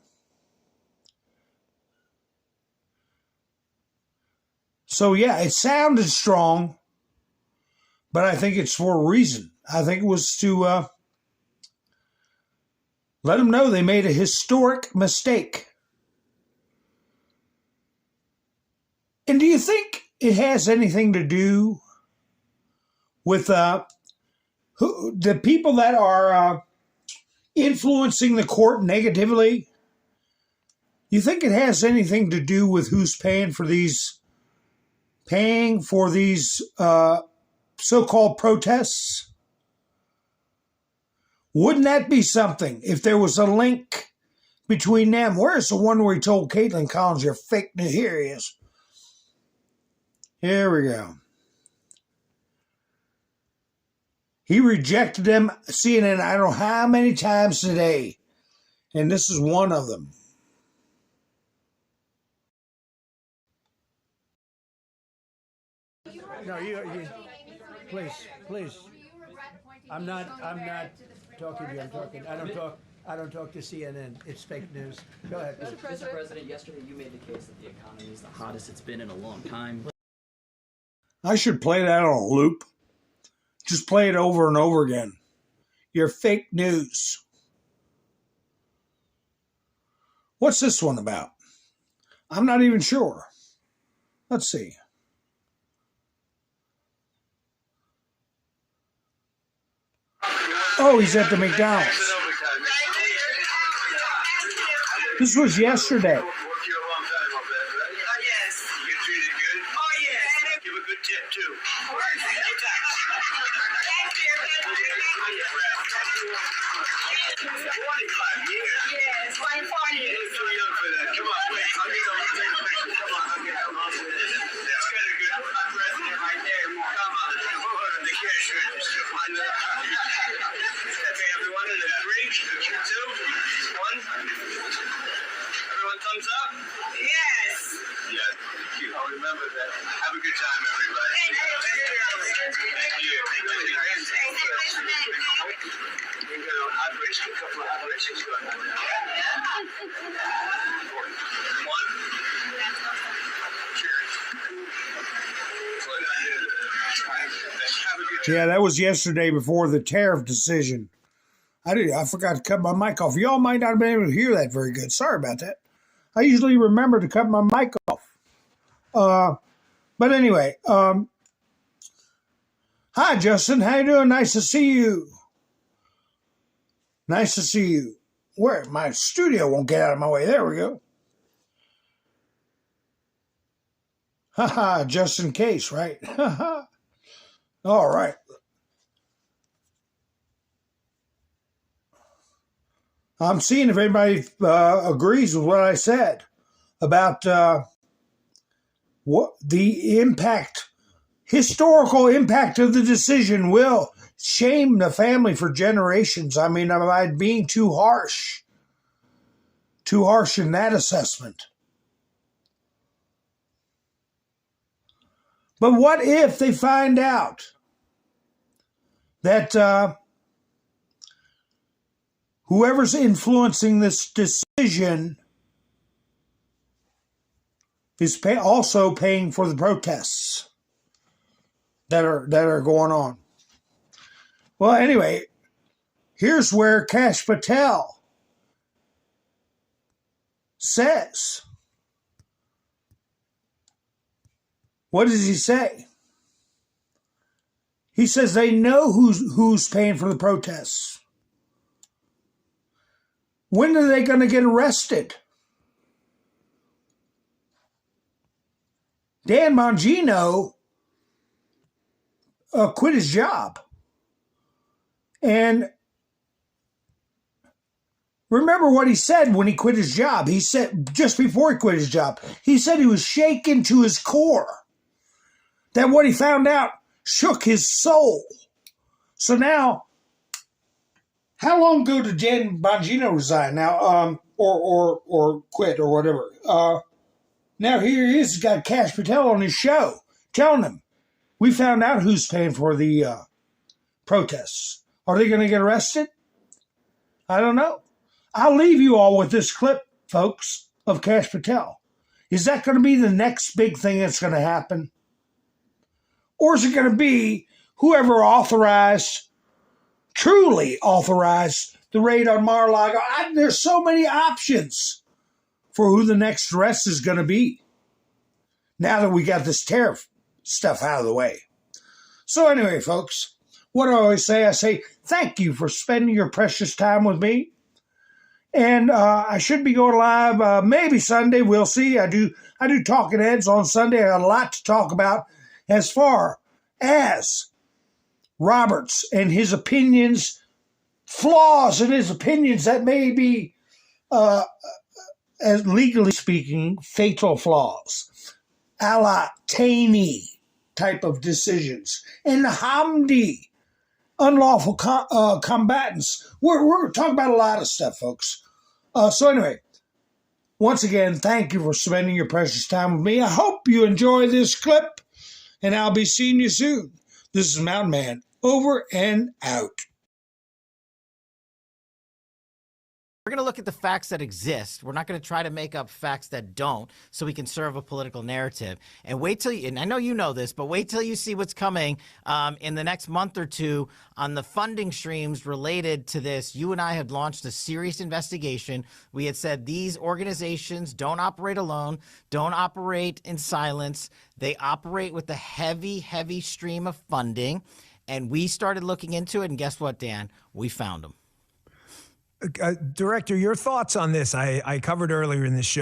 So, yeah, it sounded strong, but I think it's for a reason. I think it was to let them know they made a historic mistake. And do you think it has anything to do with the people that are influencing the court negatively? You think it has anything to do with who's paying for these so-called protests? Wouldn't that be something if there was a link between them? Where's the one where he told Caitlin Collins, you're fake news? Here he is. Here we go. He rejected them, CNN, I don't know how many times today. And this is one of them. No, you please. I'm not talking to you. I don't talk. I don't talk to CNN. It's fake news. Go ahead. Mr. President, yesterday you made the case that the economy is the hottest it's been in a long time. I should play that on a loop. Just play it over and over again. You're fake news. What's this one about? I'm not even sure. Let's see. Oh, he's at the McDonald's. This was yesterday. Yes. You get treated good? Oh, yes. Give a good tip, too. Thank you. 25 years. Yes, 24 years. You're too young for that. Come on, wait. I'll get on the picture. Come on, I'll get on with it. That's got a good president right there. Come on. The cashier. Okay, everyone, in a 3, 2, 1. Everyone thumbs up? Yes. Yeah, thank you. I'll remember that. Have a good time, everybody. Thank you. Thank you. We've got a hot race, a couple of hot races going on now. One. Cheers. Have a good time. Yeah, that was yesterday before the tariff decision. I forgot to cut my mic off. Y'all might not have been able to hear that very good. Sorry about that. I usually remember to cut my mic off. But anyway, hi Justin, how you doing? Nice to see you. Nice to see you. Where my studio won't get out of my way. There we go. Haha, just in case, right? All right. I'm seeing if anybody agrees with what I said about what the historical impact of the decision will shame the family for generations. I mean, am I being too harsh in that assessment? But what if they find out that whoever's influencing this decision is also paying for the protests that are going on? Well, anyway, here's where Kash Patel says. What does he say? He says they know who's paying for the protests. When are they going to get arrested? Dan Bongino quit his job. And remember what he said when he quit his job. He said, just before he quit his job, he said he was shaken to his core. That what he found out shook his soul. So now, how long ago did Dan Bongino resign now, or quit or whatever? Now here he is, got Kash Patel on his show, telling him, we found out who's paying for the protests. Are they going to get arrested? I don't know. I'll leave you all with this clip, folks, of Kash Patel. Is that going to be the next big thing that's going to happen? Or is it going to be whoever truly authorized the raid on Mar-a-Lago? There's so many options for who the next arrest is going to be now that we got this tariff stuff out of the way. So anyway, folks, what do I always say? I say, thank you for spending your precious time with me. And I should be going live maybe Sunday. We'll see. I do Talking Heads on Sunday. I got a lot to talk about as far as Roberts and his opinions, flaws in his opinions that may be, as legally speaking, fatal flaws, a la Taney type of decisions, and the Hamdi unlawful combatants. We're talking about a lot of stuff, folks. So anyway, once again, thank you for spending your precious time with me. I hope you enjoy this clip, and I'll be seeing you soon. This is Mountain Man, over and out. going to look at the facts that exist. We're not going to try to make up facts that don't so we can serve a political narrative. And wait till you, and I know you know this, but wait till you see what's coming in the next month or two on the funding streams related to this. You and I have launched a serious investigation. We had said these organizations don't operate alone, don't operate in silence. They operate with a heavy, heavy stream of funding. And we started looking into it, and guess what, Dan? We found them. Director, your thoughts on this? I covered earlier in this show